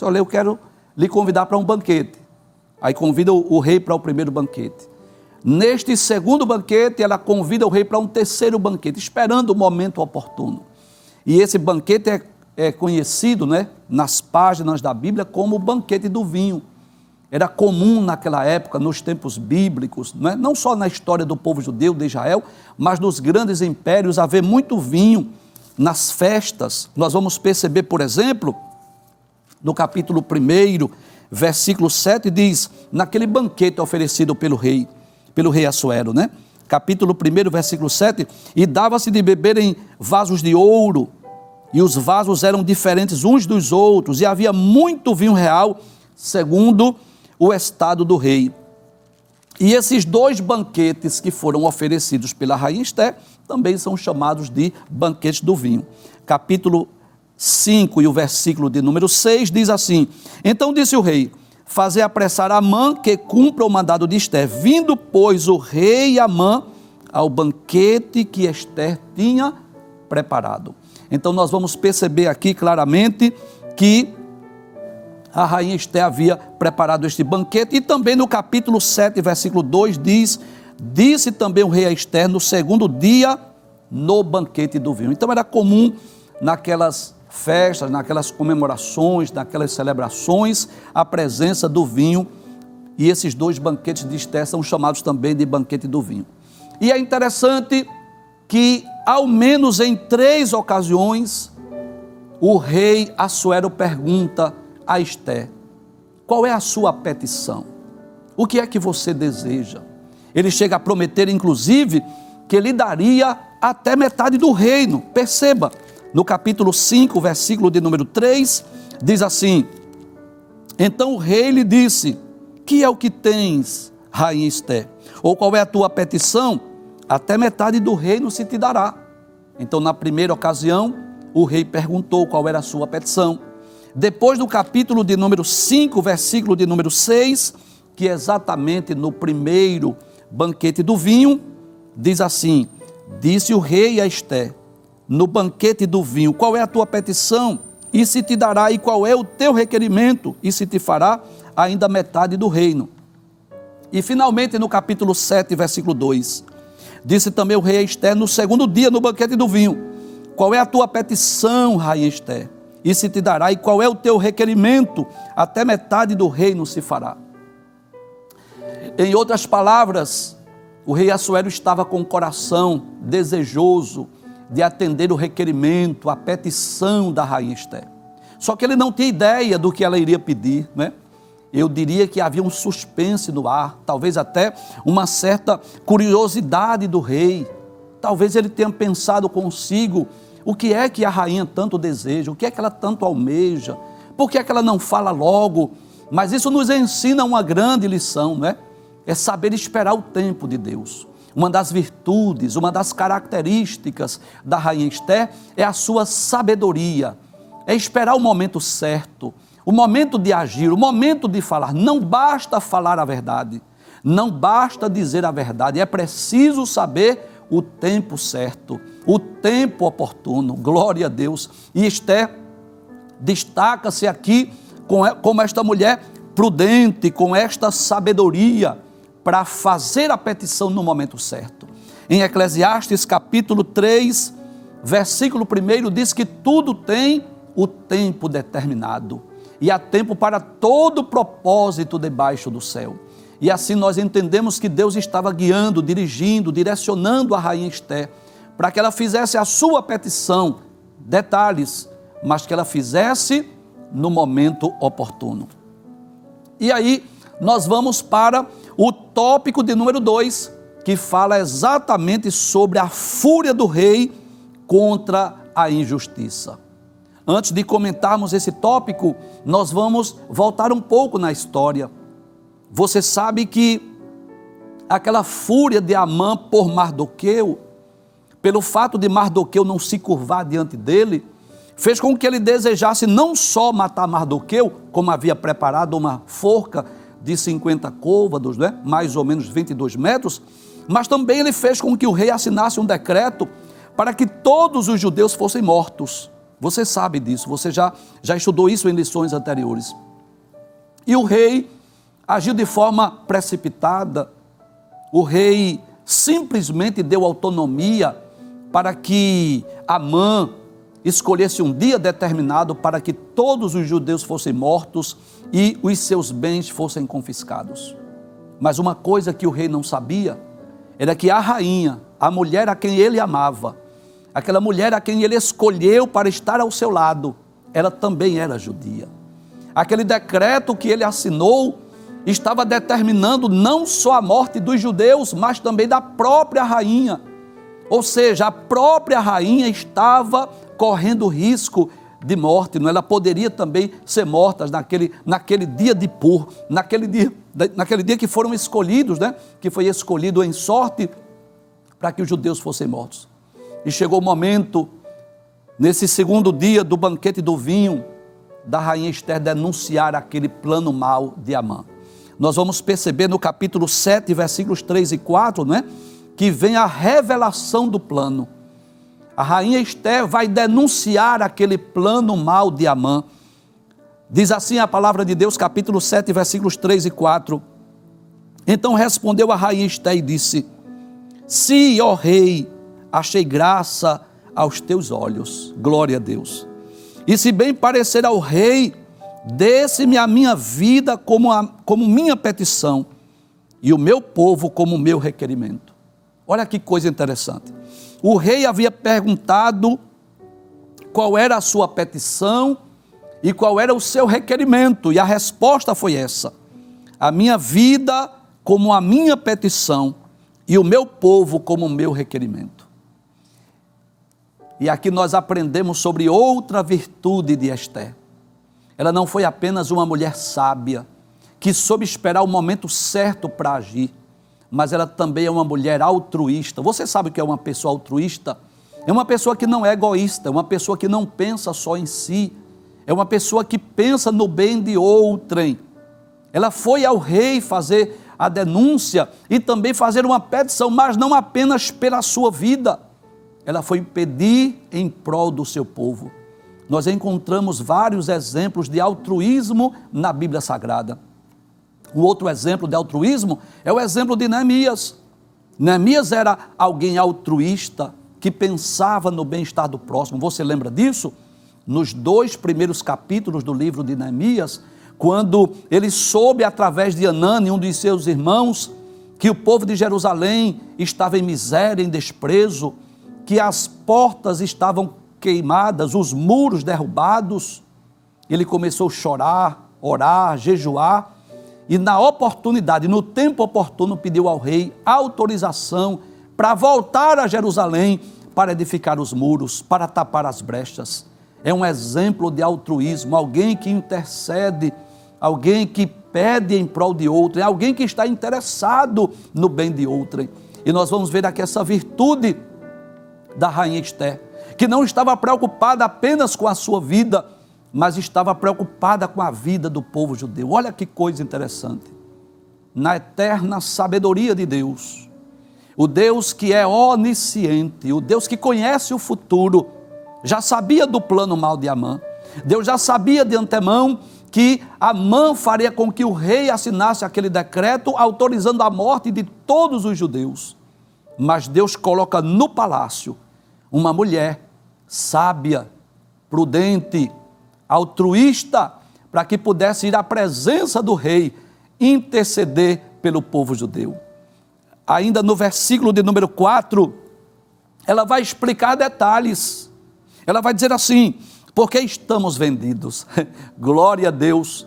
Olha, eu quero lhe convidar para um banquete. Aí convida o rei para o 1º banquete. Neste 2º banquete, ela convida o rei para um 3º banquete, esperando o momento oportuno. E esse banquete é conhecido, né, nas páginas da Bíblia como o banquete do vinho. Era comum naquela época, nos tempos bíblicos, né, não só na história do povo judeu de Israel, mas nos grandes impérios, haver muito vinho nas festas. Nós vamos perceber, por exemplo, no capítulo 1, versículo 7, diz: naquele banquete oferecido pelo rei Assuero, né? Capítulo 1, versículo 7, e dava-se de beber em vasos de ouro, e os vasos eram diferentes uns dos outros, e havia muito vinho real, segundo o estado do rei. E esses 2 banquetes que foram oferecidos pela rainha Esther também são chamados de banquetes do vinho. Capítulo 5 e o versículo de número 6 diz assim: então disse o rei: fazer apressar Amã que cumpra o mandado de Esther. Vindo, pois, o rei Amã ao banquete que Esther tinha preparado. Então nós vamos perceber aqui claramente que a rainha Esther havia preparado este banquete. E também no capítulo 7, versículo 2 diz: disse também o rei a Esther no 2º dia no banquete do vinho. Então era comum naquelas festas, naquelas comemorações, naquelas celebrações, a presença do vinho. E esses 2 banquetes de Esther são chamados também de banquete do vinho. E é interessante que, ao menos em 3 ocasiões, o rei Assuero pergunta a Esther: qual é a sua petição? O que é que você deseja? Ele chega a prometer, inclusive, que lhe daria até metade do reino. Perceba, no capítulo 5, versículo de número 3, diz assim: então o rei lhe disse: que é o que tens, rainha Esther? Ou qual é a tua petição? até metade do reino se te dará. Então, na primeira ocasião, o rei perguntou qual era a sua petição. Depois, no capítulo de número 5, versículo de número 6, que é exatamente no primeiro banquete do vinho, diz assim: disse o rei a Ester, no banquete do vinho, qual é a tua petição? E se te dará, e qual é o teu requerimento? E se te fará ainda metade do reino. E finalmente no capítulo 7, versículo 2, disse também o rei a Ester no segundo dia no banquete do vinho, qual é a tua petição, rainha Ester? E se te dará, e qual é o teu requerimento? Até metade do reino se fará. Em outras palavras, o rei Assuero estava com o coração desejoso de atender o requerimento, a petição da rainha Ester. Só que ele não tinha ideia do que ela iria pedir, né? Eu diria que havia um suspense no ar, talvez até uma certa curiosidade do rei. Talvez ele tenha pensado consigo, o que é que a rainha tanto deseja, o que é que ela tanto almeja, por que é que ela não fala logo? Mas isso nos ensina uma grande lição, né? É saber esperar o tempo de Deus. Uma das virtudes, uma das características da rainha Ester é a sua sabedoria, é esperar o momento certo, o momento de agir, o momento de falar. Não basta falar a verdade, não basta dizer a verdade, é preciso saber o tempo certo, o tempo oportuno. Glória a Deus. E Ester destaca-se aqui como esta mulher prudente, com esta sabedoria para fazer a petição no momento certo. Em Eclesiastes capítulo 3, versículo 1, diz que tudo tem o tempo determinado, e há tempo para todo propósito debaixo do céu. E assim nós entendemos que Deus estava guiando, dirigindo, direcionando a rainha Ester, para que ela fizesse a sua petição, detalhes, mas que ela fizesse no momento oportuno. E aí nós vamos para o tópico de número 2, que fala exatamente sobre a fúria do rei contra a injustiça. Antes de comentarmos esse tópico, nós vamos voltar um pouco na história. Você sabe que aquela fúria de Amã por Mardoqueu, pelo fato de Mardoqueu não se curvar diante dele, fez com que ele desejasse não só matar Mardoqueu, como havia preparado uma forca de 50 côvados, né? Mais ou menos 22 metros, mas também ele fez com que o rei assinasse um decreto para que todos os judeus fossem mortos. Você sabe disso, você já estudou isso em lições anteriores. E o rei agiu de forma precipitada, o rei simplesmente deu autonomia para que Amã escolhesse um dia determinado para que todos os judeus fossem mortos e os seus bens fossem confiscados. Mas uma coisa que o rei não sabia era que a rainha, a mulher a quem ele amava, aquela mulher a quem ele escolheu para estar ao seu lado, ela também era judia. Aquele decreto que ele assinou estava determinando não só a morte dos judeus, mas também da própria rainha. Ou seja, a própria rainha estava correndo risco de morte, não? Ela poderia também ser morta naquele dia de Pur, naquele dia que foram escolhidos, né? Que foi escolhido em sorte para que os judeus fossem mortos. E chegou o momento, nesse segundo dia do banquete do vinho, da rainha Ester denunciar aquele plano mau de Amã. Nós vamos perceber no capítulo 7, versículos 3 e 4, né, que vem a revelação do plano. A rainha Ester vai denunciar aquele plano mau de Amã. Diz assim a palavra de Deus, capítulo 7, versículos 3 e 4. Então respondeu a rainha Ester e disse: se, ó rei, achei graça aos teus olhos, glória a Deus, e se bem parecer ao rei, desse-me a minha vida como minha petição, e o meu povo como meu requerimento. Olha que coisa interessante. O rei havia perguntado qual era a sua petição e qual era o seu requerimento, e a resposta foi essa: a minha vida como a minha petição, e o meu povo como o meu requerimento. E aqui nós aprendemos sobre outra virtude de Ester. Ela não foi apenas uma mulher sábia, que soube esperar o momento certo para agir, mas ela também é uma mulher altruísta. Você sabe o que é uma pessoa altruísta? É uma pessoa que não é egoísta, é uma pessoa que não pensa só em si, é uma pessoa que pensa no bem de outrem. Ela foi ao rei fazer a denúncia e também fazer uma petição, mas não apenas pela sua vida. Ela foi pedir em prol do seu povo. Nós encontramos vários exemplos de altruísmo na Bíblia Sagrada. Um outro exemplo de altruísmo é o exemplo de Neemias. Neemias era alguém altruísta que pensava no bem-estar do próximo. Você lembra disso? Nos 2 primeiros capítulos do livro de Neemias, quando ele soube através de Anani, um dos seus irmãos, que o povo de Jerusalém estava em miséria, em desprezo, que as portas estavam queimadas, os muros derrubados, ele começou a chorar, orar, jejuar, e na oportunidade, no tempo oportuno, pediu ao rei autorização para voltar a Jerusalém, para edificar os muros, para tapar as brechas. É um exemplo de altruísmo, alguém que intercede, alguém que pede em prol de outrem, alguém que está interessado no bem de outrem. E nós vamos ver aqui essa virtude da rainha Esther, que não estava preocupada apenas com a sua vida, mas estava preocupada com a vida do povo judeu. Olha que coisa interessante. Na eterna sabedoria de Deus, o Deus que é onisciente, o Deus que conhece o futuro, já sabia do plano mau de Amã. Deus já sabia de antemão que Amã faria com que o rei assinasse aquele decreto autorizando a morte de todos os judeus. Mas Deus coloca no palácio uma mulher sábia, prudente, altruísta, para que pudesse ir à presença do rei, interceder pelo povo judeu. Ainda no versículo de número 4, ela vai explicar detalhes. Ela vai dizer assim: porque estamos vendidos. Glória a Deus.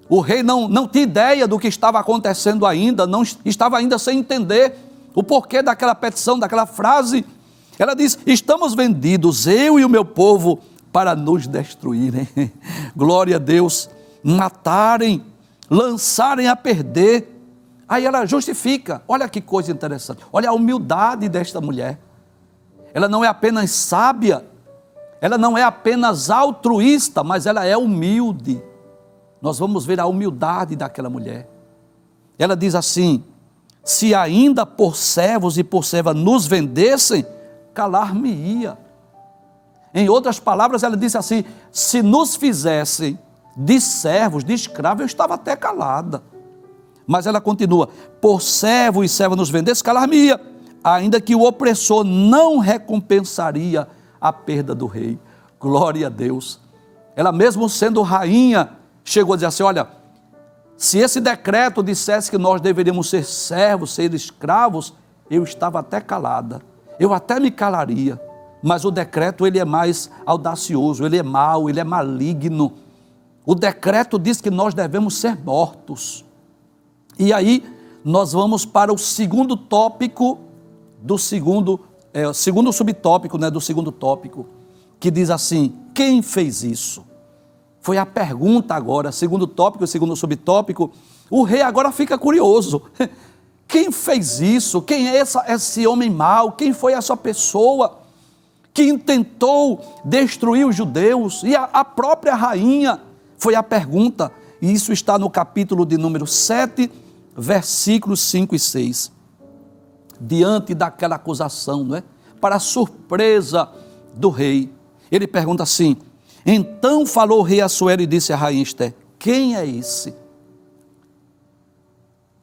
O rei não tinha ideia do que estava acontecendo ainda, não estava ainda sem entender o porquê daquela petição, daquela frase. Ela diz: estamos vendidos, eu e o meu povo, para nos destruírem. Glória a Deus. Matarem, lançarem a perder. Aí ela justifica. Olha que coisa interessante. Olha a humildade desta mulher. Ela não é apenas sábia, ela não é apenas altruísta, mas ela é humilde. Nós vamos ver a humildade daquela mulher. Ela diz assim: se ainda por servos e por servas nos vendessem, calar-me-ia. Em outras palavras, ela disse assim: se nos fizessem de servos, de escravos, eu estava até calada. Mas ela continua: por servo e serva nos vendesse, calar-me-ia, ainda que o opressor não recompensaria a perda do rei. Glória a Deus. Ela mesmo sendo rainha, chegou a dizer assim: olha, se esse decreto dissesse que nós deveríamos ser servos, ser escravos, eu estava até calada, eu até me calaria, mas o decreto ele é mais audacioso, ele é mau, ele é maligno. O decreto diz que nós devemos ser mortos. E aí nós vamos para o segundo tópico do segundo subtópico, do segundo tópico, que diz assim: quem fez isso? Foi a pergunta agora, segundo tópico, segundo subtópico. O rei agora fica curioso. Quem fez isso? Quem é esse homem mau? Quem foi essa pessoa que intentou destruir os judeus? E a própria rainha foi a pergunta. E isso está no capítulo de número 7, versículos 5 e 6. Diante daquela acusação, para a surpresa do rei, ele pergunta assim: então falou o rei Assuero e disse à rainha Esther: quem é esse?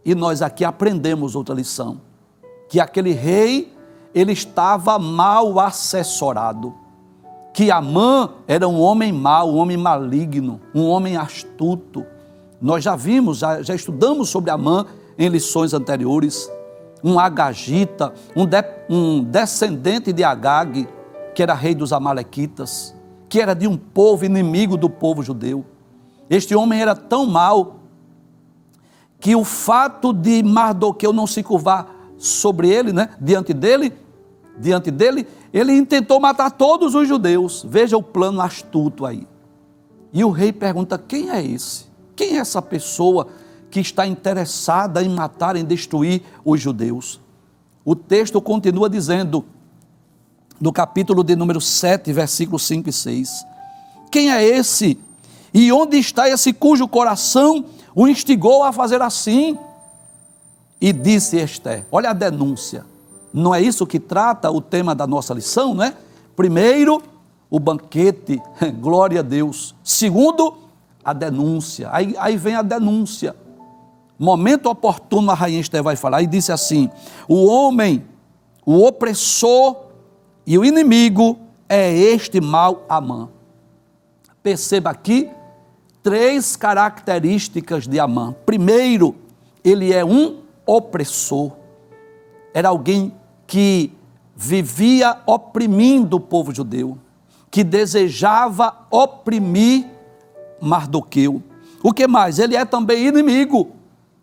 E nós aqui aprendemos outra lição, que aquele rei, ele estava mal assessorado, que Amã era um homem mau, um homem maligno, um homem astuto. Nós já vimos, já estudamos sobre Amã em lições anteriores. Um agagita, um descendente de Agag, que era rei dos amalequitas, que era de um povo inimigo do povo judeu. Este homem era tão mau, que o fato de Mardoqueu não se curvar sobre ele, diante dele, ele intentou matar todos os judeus. Veja o plano astuto aí. E o rei pergunta: quem é esse? Quem é essa pessoa que está interessada em matar, em destruir os judeus. O texto continua dizendo, no capítulo de número 7, versículos 5 e 6, quem é esse? E onde está esse cujo coração o instigou a fazer assim? E disse Esther, olha a denúncia, não é isso que trata o tema da nossa lição, não é? Primeiro, o banquete, glória a Deus. Segundo, a denúncia, aí vem a denúncia. Momento oportuno a rainha Esther vai falar, e disse assim, o homem, o opressor e o inimigo é este mau Amã. Perceba aqui 3 características de Amã. Primeiro, ele é um opressor. Era alguém que vivia oprimindo o povo judeu, que desejava oprimir Mardoqueu. O que mais? Ele é também inimigo.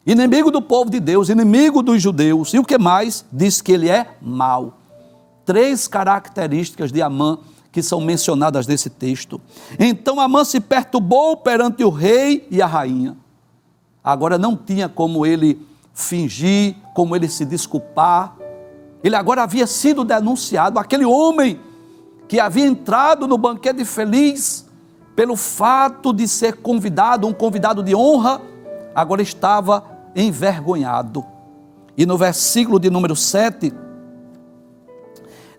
Inimigo do povo de Deus, inimigo dos judeus. E o que mais? Diz que ele é mau. 3 características de Amã que são mencionadas nesse texto. Então Amã se perturbou perante o rei e a rainha. Agora não tinha como ele fingir, como ele se desculpar. Ele agora havia sido denunciado. Aquele homem que havia entrado no banquete feliz pelo fato de ser convidado, um convidado de honra, agora estava envergonhado. E no versículo de número 7,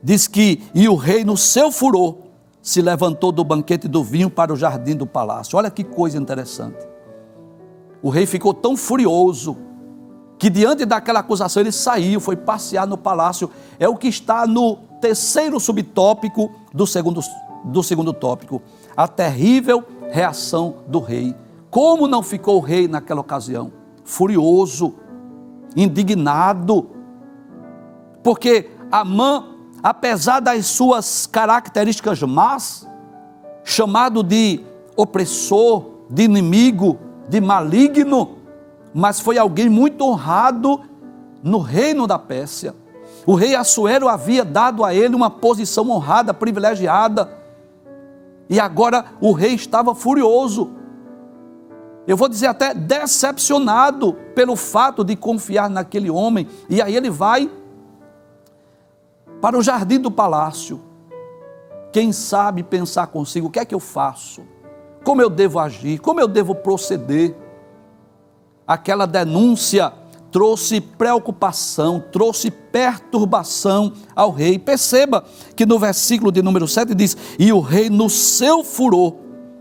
diz que, e o rei no seu furor, se levantou do banquete do vinho para o jardim do palácio. Olha que coisa interessante. O rei ficou tão furioso, que diante daquela acusação ele saiu, foi passear no palácio. É o que está no terceiro subtópico do segundo tópico. A terrível reação do rei. Como não ficou o rei naquela ocasião? Furioso, indignado, porque Amã, apesar das suas características más, chamado de opressor, de inimigo, de maligno, mas foi alguém muito honrado no reino da Pérsia. O rei Assuero havia dado a ele uma posição honrada, privilegiada, e agora o rei estava furioso. Eu vou dizer até decepcionado pelo fato de confiar naquele homem. E aí ele vai para o jardim do palácio. Quem sabe pensar consigo, o que é que eu faço? Como eu devo agir? Como eu devo proceder? Aquela denúncia trouxe preocupação, trouxe perturbação ao rei. Perceba que no versículo de número 7 diz, e o rei no seu furor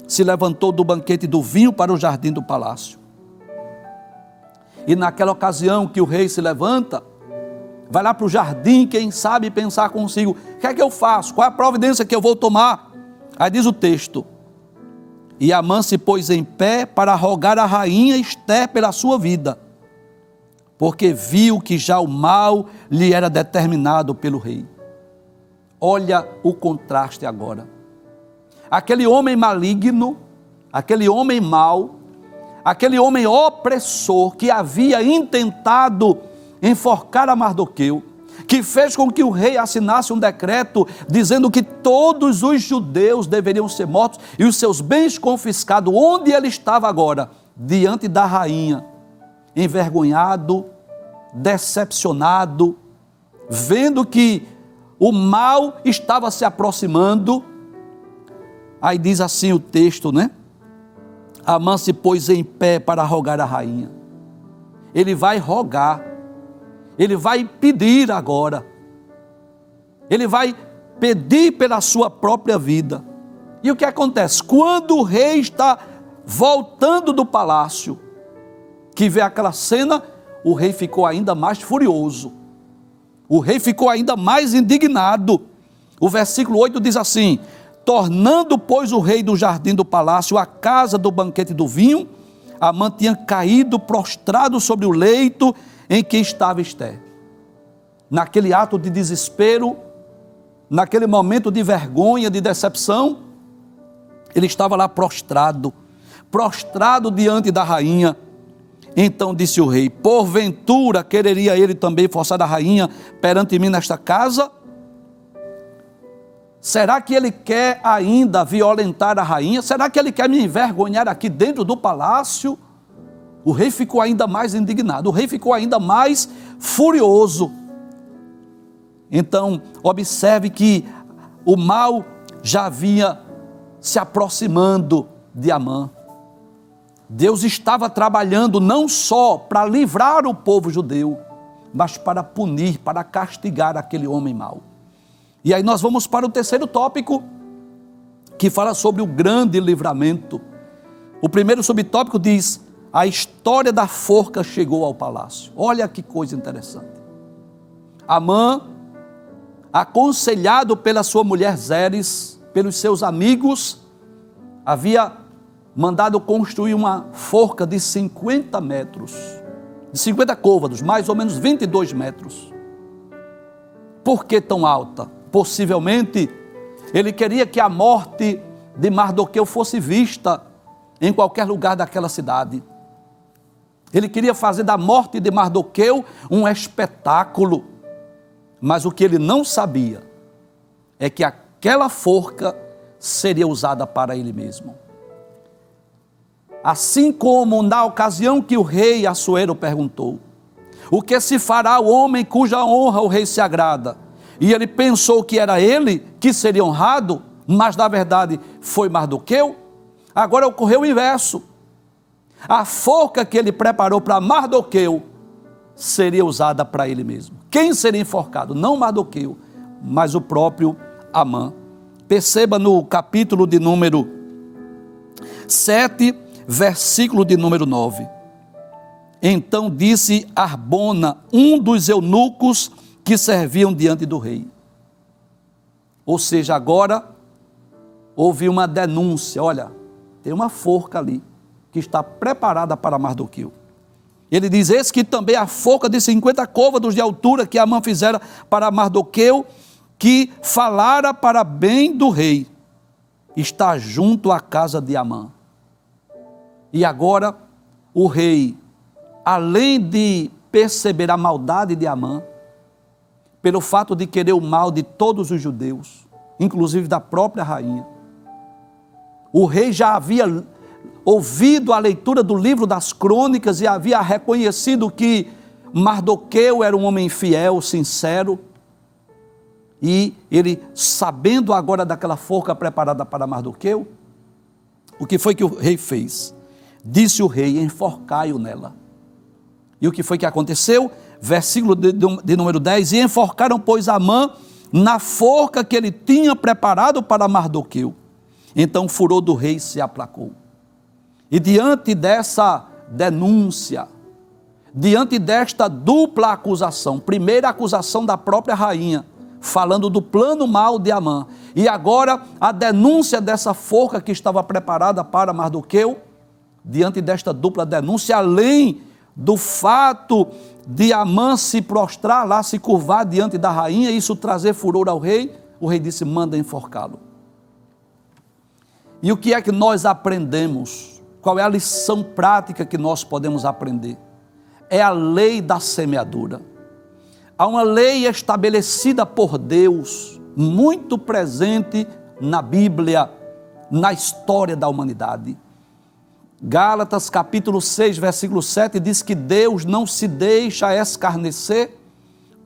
se levantou do banquete do vinho para o jardim do palácio. E naquela ocasião que o rei se levanta, vai lá para o jardim, quem sabe pensar consigo, o que é que eu faço? Qual é a providência que eu vou tomar? Aí diz o texto, e Amã se pôs em pé para rogar a rainha Esther pela sua vida, porque viu que já o mal lhe era determinado pelo rei. Olha o contraste agora. Aquele homem maligno, aquele homem mau, aquele homem opressor que havia intentado enforcar a Mardoqueu, que fez com que o rei assinasse um decreto dizendo que todos os judeus deveriam ser mortos e os seus bens confiscados. Onde ele estava agora? Diante da rainha, envergonhado, decepcionado, vendo que o mal estava se aproximando. Aí diz assim o texto, né? Amã se pôs em pé para rogar a rainha. Ele vai rogar, ele vai pedir agora, ele vai pedir pela sua própria vida. E o que acontece? Quando o rei está voltando do palácio, que vê aquela cena, o rei ficou ainda mais furioso, o rei ficou ainda mais indignado. O versículo 8 diz assim, tornando, pois, o rei do jardim do palácio à casa do banquete do vinho, Amã tinha caído prostrado sobre o leito em que estava Esther. Naquele ato de desespero, naquele momento de vergonha, de decepção, ele estava lá prostrado diante da rainha. Então disse o rei, porventura quereria ele também forçar a rainha perante mim nesta casa? Será que ele quer ainda violentar a rainha? Será que ele quer me envergonhar aqui dentro do palácio? O rei ficou ainda mais indignado, o rei ficou ainda mais furioso. Então, observe que o mal já vinha se aproximando de Amã. Deus estava trabalhando não só para livrar o povo judeu, mas para punir, para castigar aquele homem mau. E aí nós vamos para o terceiro tópico, que fala sobre o grande livramento. O primeiro subtópico diz: a história da forca chegou ao palácio. Olha que coisa interessante. Amã, aconselhado pela sua mulher Zeres, pelos seus amigos, havia mandado construir uma forca de 50 metros, de 50 côvados, mais ou menos 22 metros. Por que tão alta? Possivelmente, ele queria que a morte de Mardoqueu fosse vista em qualquer lugar daquela cidade. Ele queria fazer da morte de Mardoqueu um espetáculo, mas o que ele não sabia é que aquela forca seria usada para ele mesmo. Assim como na ocasião que o rei Assuero perguntou: o que se fará ao homem cuja honra o rei se agrada? E ele pensou que era ele que seria honrado, mas na verdade foi Mardoqueu. Agora ocorreu o inverso. A forca que ele preparou para Mardoqueu seria usada para ele mesmo. Quem seria enforcado? Não Mardoqueu, mas o próprio Amã. Perceba no capítulo de número 7, versículo de número 9. Então disse Arbona, um dos eunucos que serviam diante do rei. Ou seja, agora houve uma denúncia. Olha, tem uma forca ali que está preparada para Mardoqueu. Ele diz: eis que também a forca de 50 côvados de altura que Amã fizera para Mardoqueu, que falara para bem do rei, está junto à casa de Amã. E agora o rei, além de perceber a maldade de Amã, pelo fato de querer o mal de todos os judeus, inclusive da própria rainha, o rei já havia ouvido a leitura do livro das crônicas e havia reconhecido que Mardoqueu era um homem fiel, sincero, e ele, sabendo agora daquela forca preparada para Mardoqueu, o que foi que o rei fez? Disse o rei: enforcai-o nela. E o que foi que aconteceu? Versículo de número 10, e enforcaram, pois, Amã na forca que ele tinha preparado para Mardoqueu. Então o furor do rei se aplacou. E diante dessa denúncia, diante desta dupla acusação, primeira acusação da própria rainha, falando do plano mau de Amã, e agora a denúncia dessa forca que estava preparada para Mardoqueu, diante desta dupla denúncia, além do fato de Amã se prostrar lá, se curvar diante da rainha, isso trazer furor ao rei, o rei disse: manda enforcá-lo. E o que é que nós aprendemos? Qual é a lição prática que nós podemos aprender? É a lei da semeadura. Há uma lei estabelecida por Deus, muito presente na Bíblia, na história da humanidade. Gálatas capítulo 6, versículo 7 diz que Deus não se deixa escarnecer,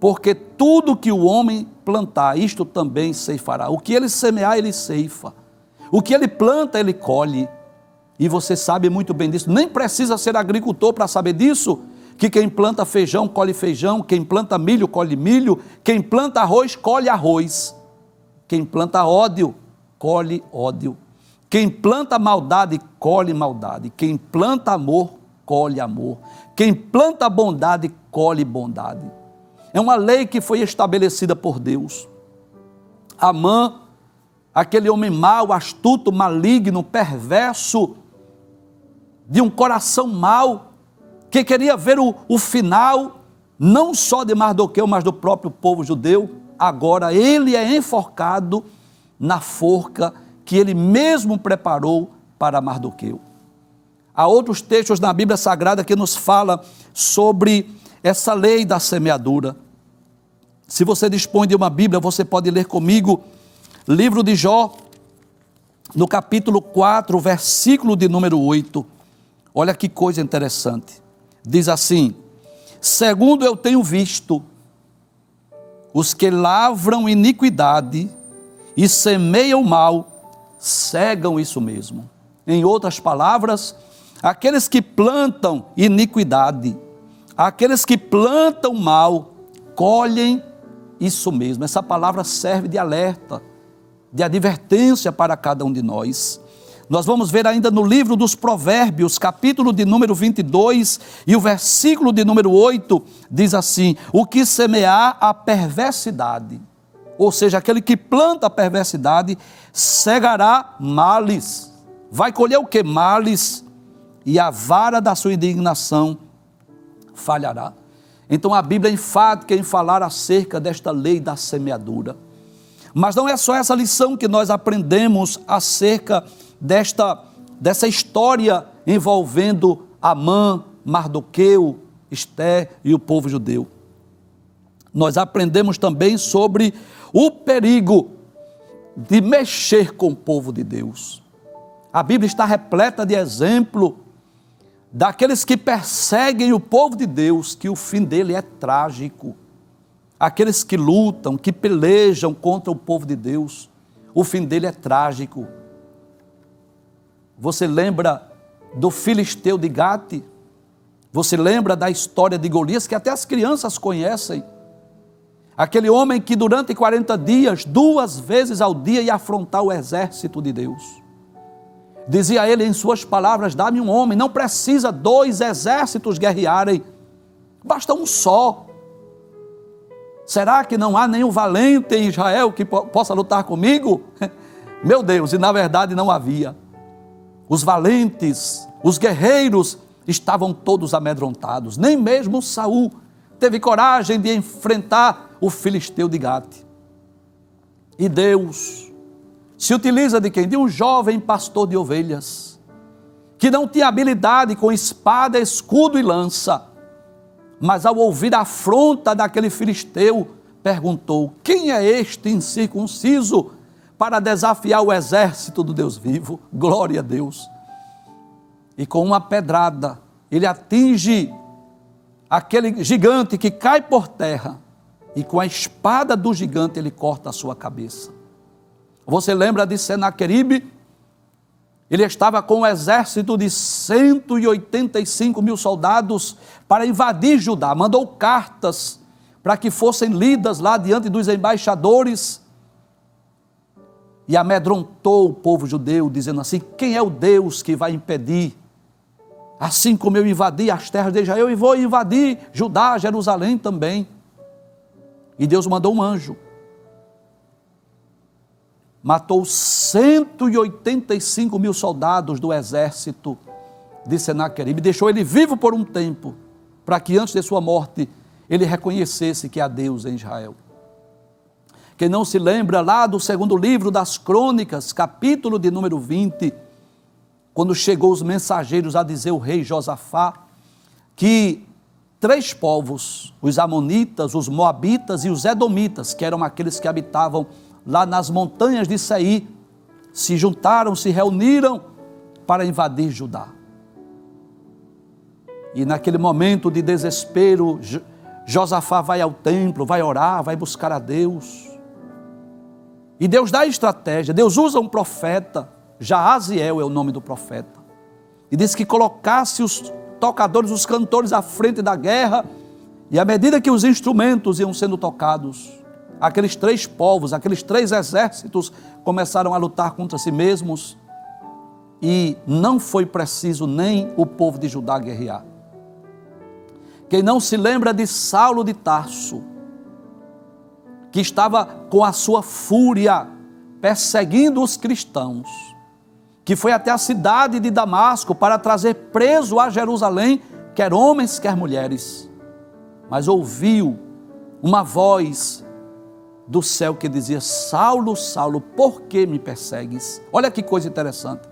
porque tudo que o homem plantar, isto também ceifará. O que ele semear, ele ceifa. O que ele planta, ele colhe. E você sabe muito bem disso. Nem precisa ser agricultor para saber disso, que quem planta feijão, colhe feijão, quem planta milho, colhe milho, quem planta arroz, colhe arroz. Quem planta ódio, colhe ódio. Quem planta maldade, colhe maldade. Quem planta amor, colhe amor. Quem planta bondade, colhe bondade. É uma lei que foi estabelecida por Deus. Amã, aquele homem mau, astuto, maligno, perverso, de um coração mau, que queria ver o final, não só de Mardoqueu, mas do próprio povo judeu. Agora ele é enforcado na forca que ele mesmo preparou para Mardoqueu. Há outros textos na Bíblia Sagrada que nos fala sobre essa lei da semeadura. Se você dispõe de uma Bíblia, você pode ler comigo livro de Jó, no capítulo 4, versículo de número 8. Olha que coisa interessante. Diz assim: segundo eu tenho visto, os que lavram iniquidade e semeiam mal, cegam isso mesmo. Em outras palavras, aqueles que plantam iniquidade, aqueles que plantam mal, colhem isso mesmo. Essa palavra serve de alerta, de advertência para cada um de nós. Nós vamos ver ainda no livro dos Provérbios, capítulo de número 22, e o versículo de número 8, diz assim: o que semear a perversidade, ou seja, aquele que planta a perversidade, cegará males. Vai colher o que? Males, e a vara da sua indignação falhará. Então a Bíblia é enfática em falar acerca desta lei da semeadura. Mas não é só essa lição que nós aprendemos acerca dessa história envolvendo Amã, Mardoqueu, Esté e o povo judeu. Nós aprendemos também sobre o perigo de mexer com o povo de Deus. A Bíblia está repleta de exemplo daqueles que perseguem o povo de Deus, que o fim dele é trágico. Aqueles que lutam, que pelejam contra o povo de Deus, o fim dele é trágico. Você lembra do filisteu de Gate? Você lembra da história de Golias, que até as crianças conhecem? Aquele homem que durante 40 dias, 2 vezes ao dia, ia afrontar o exército de Deus. Dizia ele em suas palavras: dá-me um homem, não precisa 2 exércitos guerrearem, basta um só. Será que não há nenhum valente em Israel que possa lutar comigo? Meu Deus, e na verdade não havia. Os valentes, os guerreiros estavam todos amedrontados. Nem mesmo Saul teve coragem de enfrentar o filisteu de Gate. E Deus se utiliza de quem? De um jovem pastor de ovelhas, que não tinha habilidade com espada, escudo e lança, mas ao ouvir a afronta daquele filisteu, perguntou: quem é este incircunciso para desafiar o exército do Deus vivo? Glória a Deus. E com uma pedrada, ele atinge aquele gigante que cai por terra, e com a espada do gigante ele corta a sua cabeça. Você lembra de Senaqueribe? Ele estava com um exército de 185 mil soldados para invadir Judá. Mandou cartas para que fossem lidas lá diante dos embaixadores e amedrontou o povo judeu, dizendo assim: quem é o Deus que vai impedir? Assim como eu invadi as terras de Israel, eu vou invadir Judá, Jerusalém também. E Deus mandou um anjo. Matou 185 mil soldados do exército de Senaqueribe, deixou ele vivo por um tempo, para que antes de sua morte, ele reconhecesse que há Deus em Israel. Quem não se lembra lá do segundo livro das Crônicas, capítulo de número 20, quando chegou os mensageiros a dizer ao rei Josafá, que 3 povos, os amonitas, os moabitas e os edomitas, que eram aqueles que habitavam lá nas montanhas de Seir, se juntaram, se reuniram para invadir Judá. E naquele momento de desespero, Josafá vai ao templo, vai orar, vai buscar a Deus. E Deus dá a estratégia, Deus usa um profeta, Jaaziel é o nome do profeta, e diz que colocasse os tocadores, os cantores à frente da guerra, e à medida que os instrumentos iam sendo tocados, aqueles 3 povos, aqueles 3 exércitos começaram a lutar contra si mesmos, e não foi preciso nem o povo de Judá guerrear. Quem não se lembra de Saulo de Tarso, que estava com a sua fúria perseguindo os cristãos, que foi até a cidade de Damasco para trazer preso a Jerusalém, quer homens, quer mulheres, mas ouviu uma voz do céu que dizia: Saulo, Saulo, por que me persegues? Olha que coisa interessante.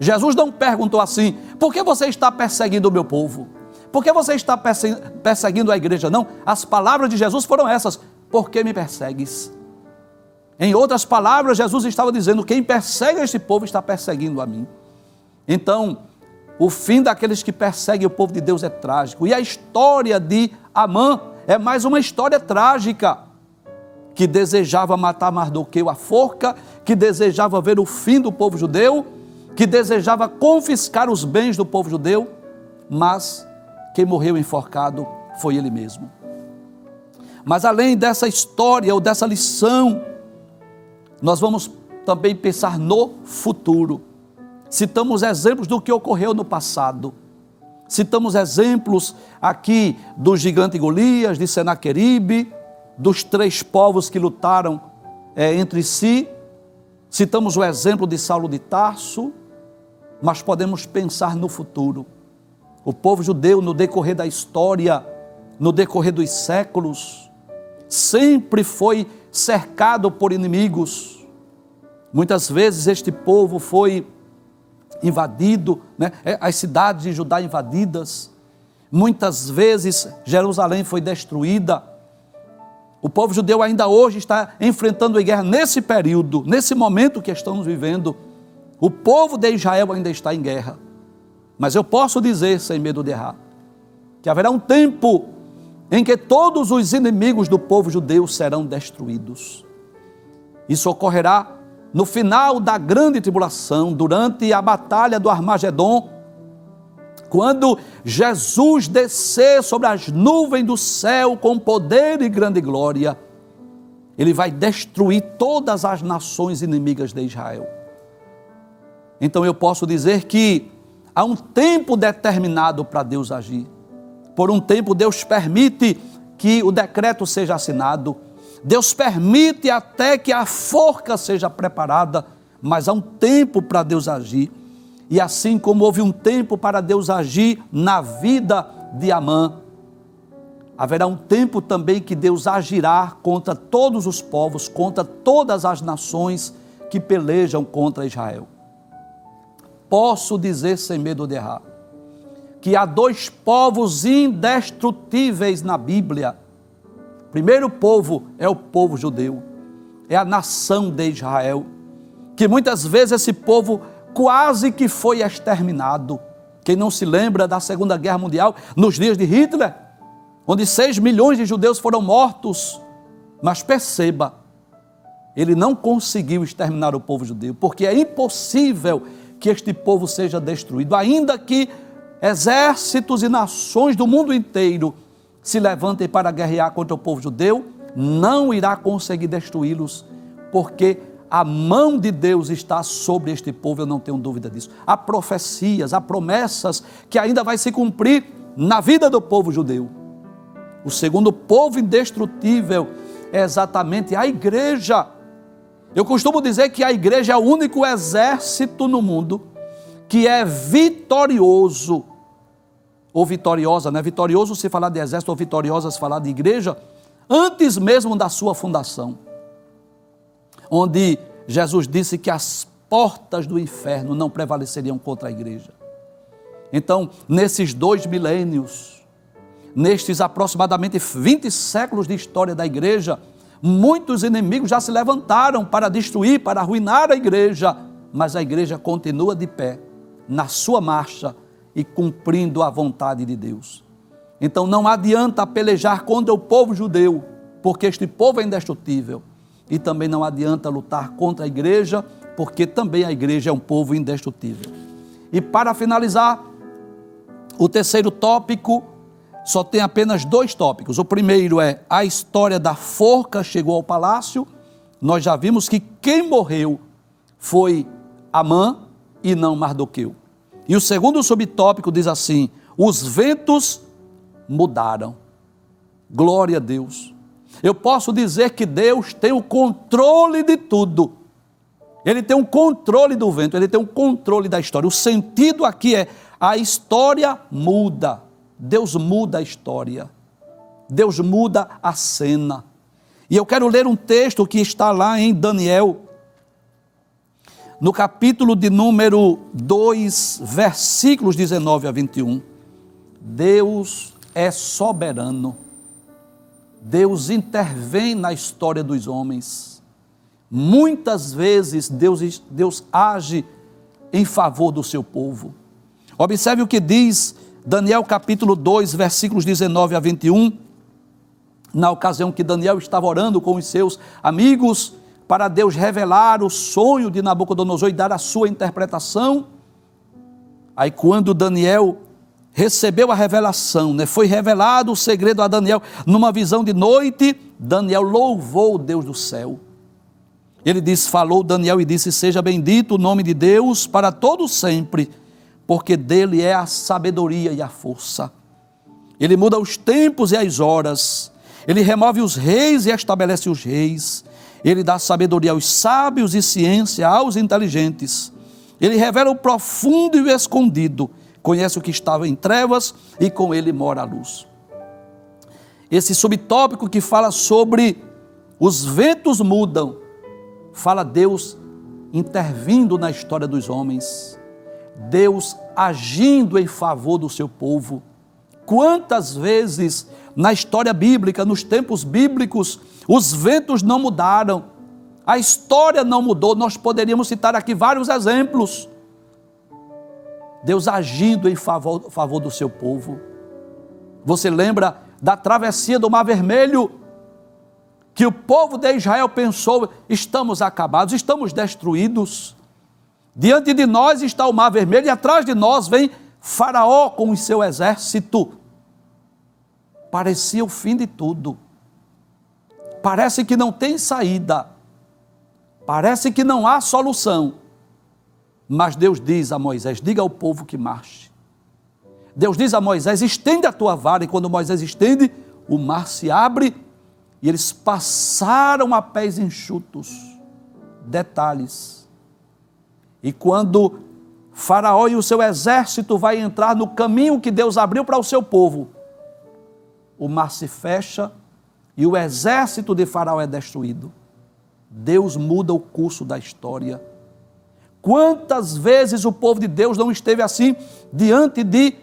Jesus não perguntou assim: por que você está perseguindo o meu povo? Por que você está perseguindo a igreja? Não, as palavras de Jesus foram essas: por que me persegues? Em outras palavras, Jesus estava dizendo: quem persegue este povo está perseguindo a mim. Então, O fim daqueles que perseguem o povo de Deus é trágico. E a história de Amã é mais uma história trágica, que desejava matar Mardoqueu à forca, que desejava ver o fim do povo judeu, que desejava confiscar os bens do povo judeu, mas quem morreu enforcado foi ele mesmo. Mas além dessa história ou dessa lição, nós vamos também pensar no futuro. Citamos exemplos do que ocorreu no passado. Citamos exemplos aqui do gigante Golias, de Senaqueribe, dos 3 povos que lutaram entre si. Citamos o exemplo de Saulo de Tarso, mas podemos pensar no futuro. O povo judeu, no decorrer da história, no decorrer dos séculos, sempre foi cercado por inimigos. Muitas vezes este povo foi invadido, as cidades de Judá invadidas. Muitas vezes Jerusalém foi destruída. O povo judeu ainda hoje está enfrentando a guerra nesse período, nesse momento que estamos vivendo. O povo de Israel ainda está em guerra. Mas eu posso dizer, sem medo de errar, que haverá um tempo em que todos os inimigos do povo judeu serão destruídos. Isso ocorrerá no final da grande tribulação, durante a batalha do Armagedon, quando Jesus descer sobre as nuvens do céu com poder e grande glória, ele vai destruir todas as nações inimigas de Israel. Então eu posso dizer que há um tempo determinado para Deus agir. Por um tempo Deus permite que o decreto seja assinado, Deus permite até que a forca seja preparada, mas há um tempo para Deus agir. E assim como houve um tempo para Deus agir na vida de Amã, haverá um tempo também que Deus agirá contra todos os povos, contra todas as nações que pelejam contra Israel. Posso dizer sem medo de errar, que há 2 povos indestrutíveis na Bíblia. O primeiro povo é o povo judeu, é a nação de Israel, que muitas vezes esse povo quase que foi exterminado. Quem não se lembra da Segunda Guerra Mundial, nos dias de Hitler, onde 6 milhões de judeus foram mortos. Mas perceba, ele não conseguiu exterminar o povo judeu, porque é impossível que este povo seja destruído, ainda que exércitos e nações do mundo inteiro se levantem para guerrear contra o povo judeu, não irá conseguir destruí-los, porque a mão de Deus está sobre este povo, eu não tenho dúvida disso. Há profecias, há promessas que ainda vai se cumprir na vida do povo judeu. O segundo povo indestrutível é exatamente a igreja. Eu costumo dizer que a igreja é o único exército no mundo que é vitorioso, ou vitoriosa, né? Vitorioso se falar de exército, ou vitoriosa se falar de igreja, antes mesmo da sua fundação, onde Jesus disse que as portas do inferno não prevaleceriam contra a igreja. Então, nesses 2 milênios, nestes aproximadamente 20 séculos de história da igreja, muitos inimigos já se levantaram para destruir, para arruinar a igreja, mas a igreja continua de pé, na sua marcha e cumprindo a vontade de Deus. Então não adianta pelejar contra o povo judeu, porque este povo é indestrutível, e também não adianta lutar contra a igreja, porque também a igreja é um povo indestrutível. E para finalizar, o terceiro tópico, só tem apenas 2 tópicos. O primeiro é a história da forca chegou ao palácio. Nós já vimos que quem morreu foi Amã e não Mardoqueu. E o segundo subtópico diz assim: os ventos mudaram. Glória a Deus. Eu posso dizer que Deus tem o controle de tudo. Ele tem um controle do vento, ele tem um controle da história. O sentido aqui é: a história muda. Deus muda a história. Deus muda a cena. E eu quero ler um texto que está lá em Daniel, no capítulo de número 2, versículos 19 a 21. Deus é soberano. Deus intervém na história dos homens. Muitas vezes Deus age em favor do seu povo. Observe o que diz Daniel capítulo 2, versículos 19 a 21, na ocasião que Daniel estava orando com os seus amigos, para Deus revelar o sonho de Nabucodonosor e dar a sua interpretação. Aí quando Daniel recebeu a revelação, foi revelado o segredo a Daniel, numa visão de noite, Daniel louvou o Deus do céu. Ele disse, falou Daniel e disse, seja bendito o nome de Deus para todo sempre, porque dele é a sabedoria e a força. Ele muda os tempos e as horas, ele remove os reis e estabelece os reis, ele dá sabedoria aos sábios e ciência aos inteligentes, ele revela o profundo e o escondido, conhece o que estava em trevas e com ele mora a luz. Esse subtópico que fala sobre os ventos mudam, fala Deus intervindo na história dos homens, Deus agindo em favor do seu povo. Quantas vezes na história bíblica, nos tempos bíblicos, os ventos não mudaram, a história não mudou, nós poderíamos citar aqui vários exemplos. Deus agindo em favor do seu povo. Você lembra da travessia do Mar Vermelho, que o povo de Israel pensou, estamos acabados, estamos destruídos. Diante de nós está o Mar Vermelho e atrás de nós vem Faraó com o seu exército. Parecia o fim de tudo. Parece que não tem saída. Parece que não há solução. Mas Deus diz a Moisés, diga ao povo que marche. Deus diz a Moisés, estende a tua vara, e quando Moisés estende, o mar se abre, e eles passaram a pés enxutos. Detalhes. E quando Faraó e o seu exército vai entrar no caminho que Deus abriu para o seu povo, o mar se fecha e o exército de Faraó é destruído. Deus muda o curso da história. Quantas vezes o povo de Deus não esteve assim, diante de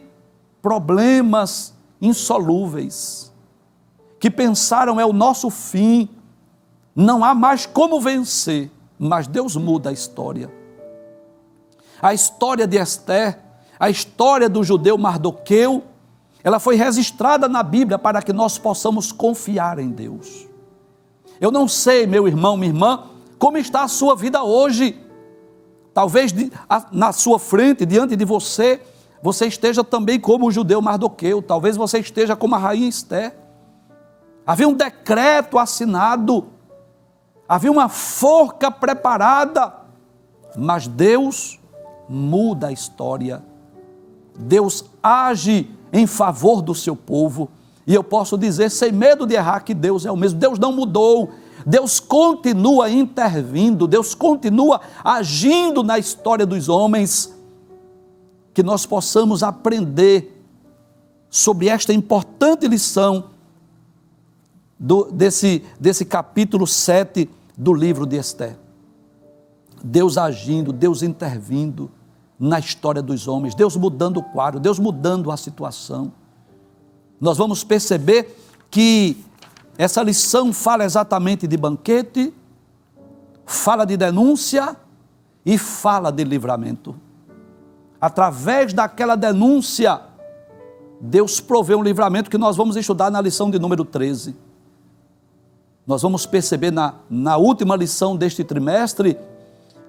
problemas insolúveis, que pensaram é o nosso fim, não há mais como vencer, mas Deus muda a história. A história de Ester, a história do judeu Mardoqueu, ela foi registrada na Bíblia para que nós possamos confiar em Deus. Eu não sei, meu irmão, minha irmã, como está a sua vida hoje. Talvez na sua frente, diante de você, você esteja também como o judeu Mardoqueu, talvez você esteja como a rainha Ester. Havia um decreto assinado, havia uma forca preparada, mas Deus muda a história. Deus age em favor do seu povo, e eu posso dizer sem medo de errar que Deus é o mesmo. Deus não mudou, Deus continua intervindo, Deus continua agindo na história dos homens. Que nós possamos aprender sobre esta importante lição desse capítulo 7 do livro de Ester. Deus agindo, Deus intervindo na história dos homens, Deus mudando o quadro, Deus mudando a situação. Nós vamos perceber que essa lição fala exatamente de banquete, fala de denúncia e fala de livramento. Através daquela denúncia, Deus provê um livramento que nós vamos estudar na lição de número 13. Nós vamos perceber na última lição deste trimestre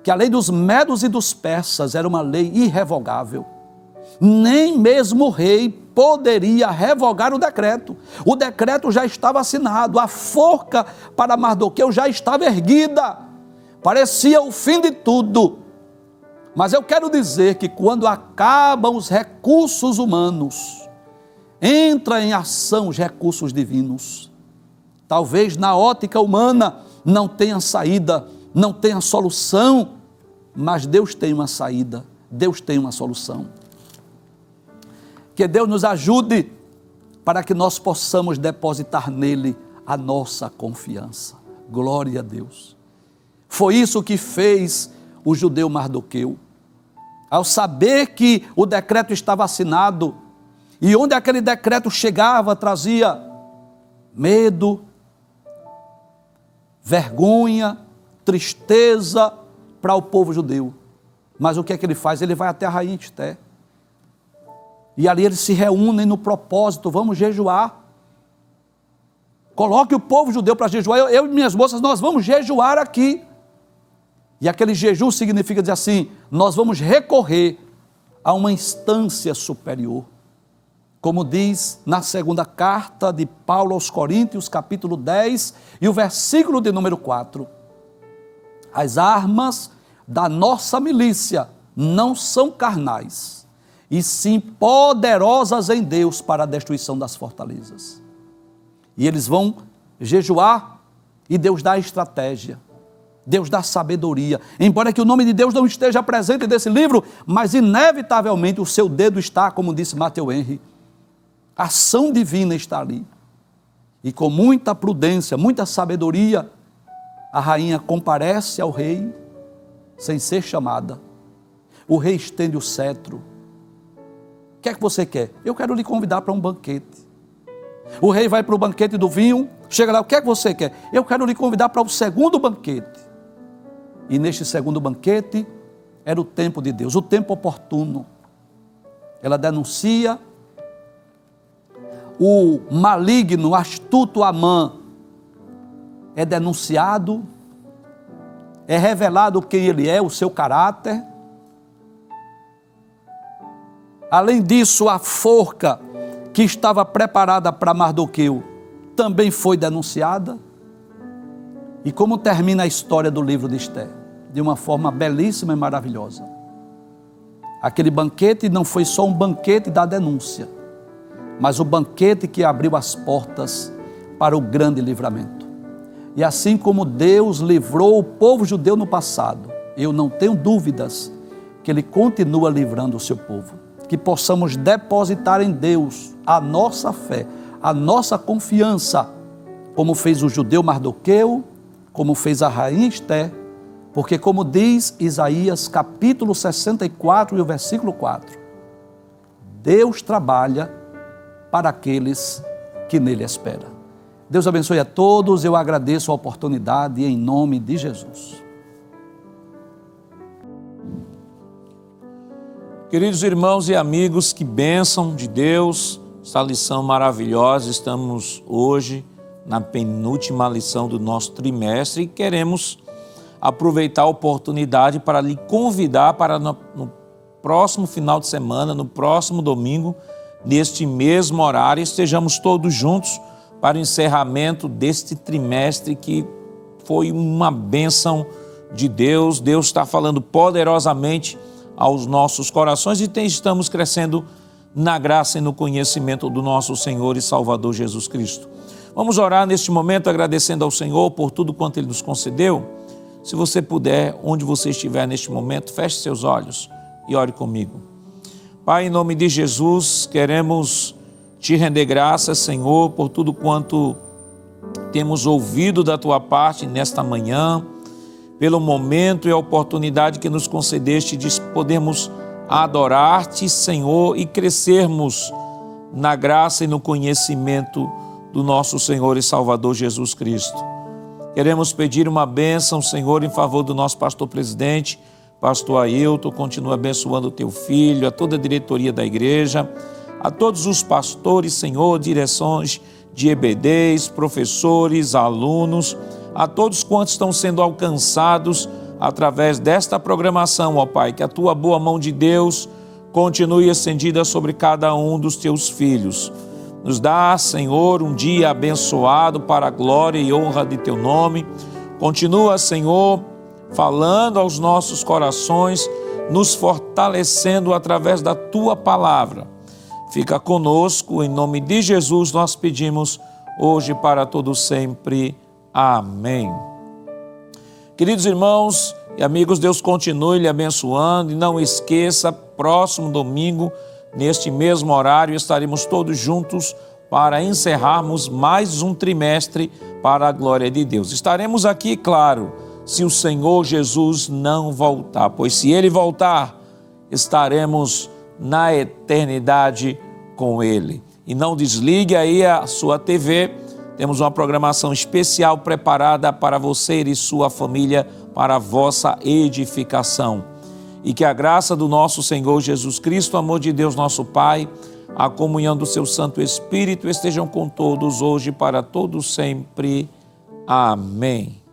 que a lei dos medos e dos persas era uma lei irrevogável. Nem mesmo o rei poderia revogar o decreto. O decreto já estava assinado, a forca para Mardoqueu já estava erguida. Parecia o fim de tudo. Mas eu quero dizer que quando acabam os recursos humanos, entra em ação os recursos divinos. Talvez na ótica humana não tenha saída, não tenha solução, mas Deus tem uma saída, Deus tem uma solução. Que Deus nos ajude para que nós possamos depositar nele a nossa confiança. Glória a Deus. Foi isso que fez o judeu Mardoqueu. Ao saber que o decreto estava assinado, e onde aquele decreto chegava, trazia medo, vergonha, tristeza para o povo judeu. Mas o que é que ele faz? Ele vai até a rainha Ester. E ali eles se reúnem no propósito, vamos jejuar. Coloque o povo judeu para jejuar. Eu e minhas moças, nós vamos jejuar aqui. E aquele jejum significa dizer assim, nós vamos recorrer a uma instância superior. Como diz na segunda carta de Paulo aos Coríntios, capítulo 10, e o versículo de número 4. As armas da nossa milícia não são carnais, e sim poderosas em Deus para a destruição das fortalezas. E eles vão jejuar, e Deus dá a estratégia, Deus dá sabedoria. Embora que o nome de Deus não esteja presente nesse livro, mas inevitavelmente o seu dedo está, como disse Matthew Henry, a ação divina está ali. E com muita prudência, muita sabedoria, a rainha comparece ao rei, sem ser chamada. O rei estende o cetro. O que é que você quer? Eu quero lhe convidar para um banquete. O rei vai para o banquete do vinho, chega lá, o que é que você quer? Eu quero lhe convidar para o segundo banquete. E neste segundo banquete, era o tempo de Deus, o tempo oportuno. Ela denuncia o maligno, astuto Amã, é denunciado, é revelado quem ele é, o seu caráter. Além disso, a forca que estava preparada para Mardoqueu também foi denunciada. E como termina a história do livro de Esther? De uma forma belíssima e maravilhosa. Aquele banquete não foi só um banquete da denúncia, mas o banquete que abriu as portas para o grande livramento. E assim como Deus livrou o povo judeu no passado, eu não tenho dúvidas que Ele continua livrando o seu povo. Que possamos depositar em Deus a nossa fé, a nossa confiança, como fez o judeu Mardoqueu, como fez a rainha Esther, porque como diz Isaías capítulo 64 e o versículo 4, Deus trabalha para aqueles que nele esperam. Deus abençoe a todos, eu agradeço a oportunidade em nome de Jesus. Queridos irmãos e amigos, que bênção de Deus, essa lição maravilhosa. Estamos hoje na penúltima lição do nosso trimestre e queremos aproveitar a oportunidade para lhe convidar para no próximo final de semana, no próximo domingo, neste mesmo horário, estejamos todos juntos para o encerramento deste trimestre que foi uma bênção de Deus. Deus está falando poderosamente aos nossos corações e estamos crescendo na graça e no conhecimento do nosso Senhor e Salvador Jesus Cristo. Vamos orar neste momento agradecendo ao Senhor por tudo quanto Ele nos concedeu. Se você puder, onde você estiver neste momento, feche seus olhos e ore comigo. Pai, em nome de Jesus, queremos te render graças, Senhor, por tudo quanto temos ouvido da Tua parte nesta manhã, pelo momento e a oportunidade que nos concedeste de podermos adorar-te, Senhor, e crescermos na graça e no conhecimento do nosso Senhor e Salvador Jesus Cristo. Queremos pedir uma bênção, Senhor, em favor do nosso pastor-presidente, pastor Ailton. Continua abençoando o teu filho, a toda a diretoria da igreja, a todos os pastores, Senhor, direções de EBDs, professores, alunos, a todos quantos estão sendo alcançados através desta programação, ó Pai, que a tua boa mão de Deus continue estendida sobre cada um dos teus filhos. Nos dá, Senhor, um dia abençoado para a glória e honra de teu nome. Continua, Senhor, falando aos nossos corações, nos fortalecendo através da tua palavra. Fica conosco, em nome de Jesus nós pedimos, hoje para todo sempre. Amém. Queridos irmãos e amigos, Deus continue lhe abençoando e não esqueça, próximo domingo, neste mesmo horário, estaremos todos juntos para encerrarmos mais um trimestre para a glória de Deus. Estaremos aqui, claro, se o Senhor Jesus não voltar, pois se Ele voltar, estaremos na eternidade com Ele. E não desligue aí a sua TV, temos uma programação especial preparada para você e sua família, para a vossa edificação. e que a graça do nosso Senhor Jesus Cristo, o amor de Deus nosso Pai, a comunhão do seu Santo Espírito estejam com todos hoje e para todos sempre. Amém.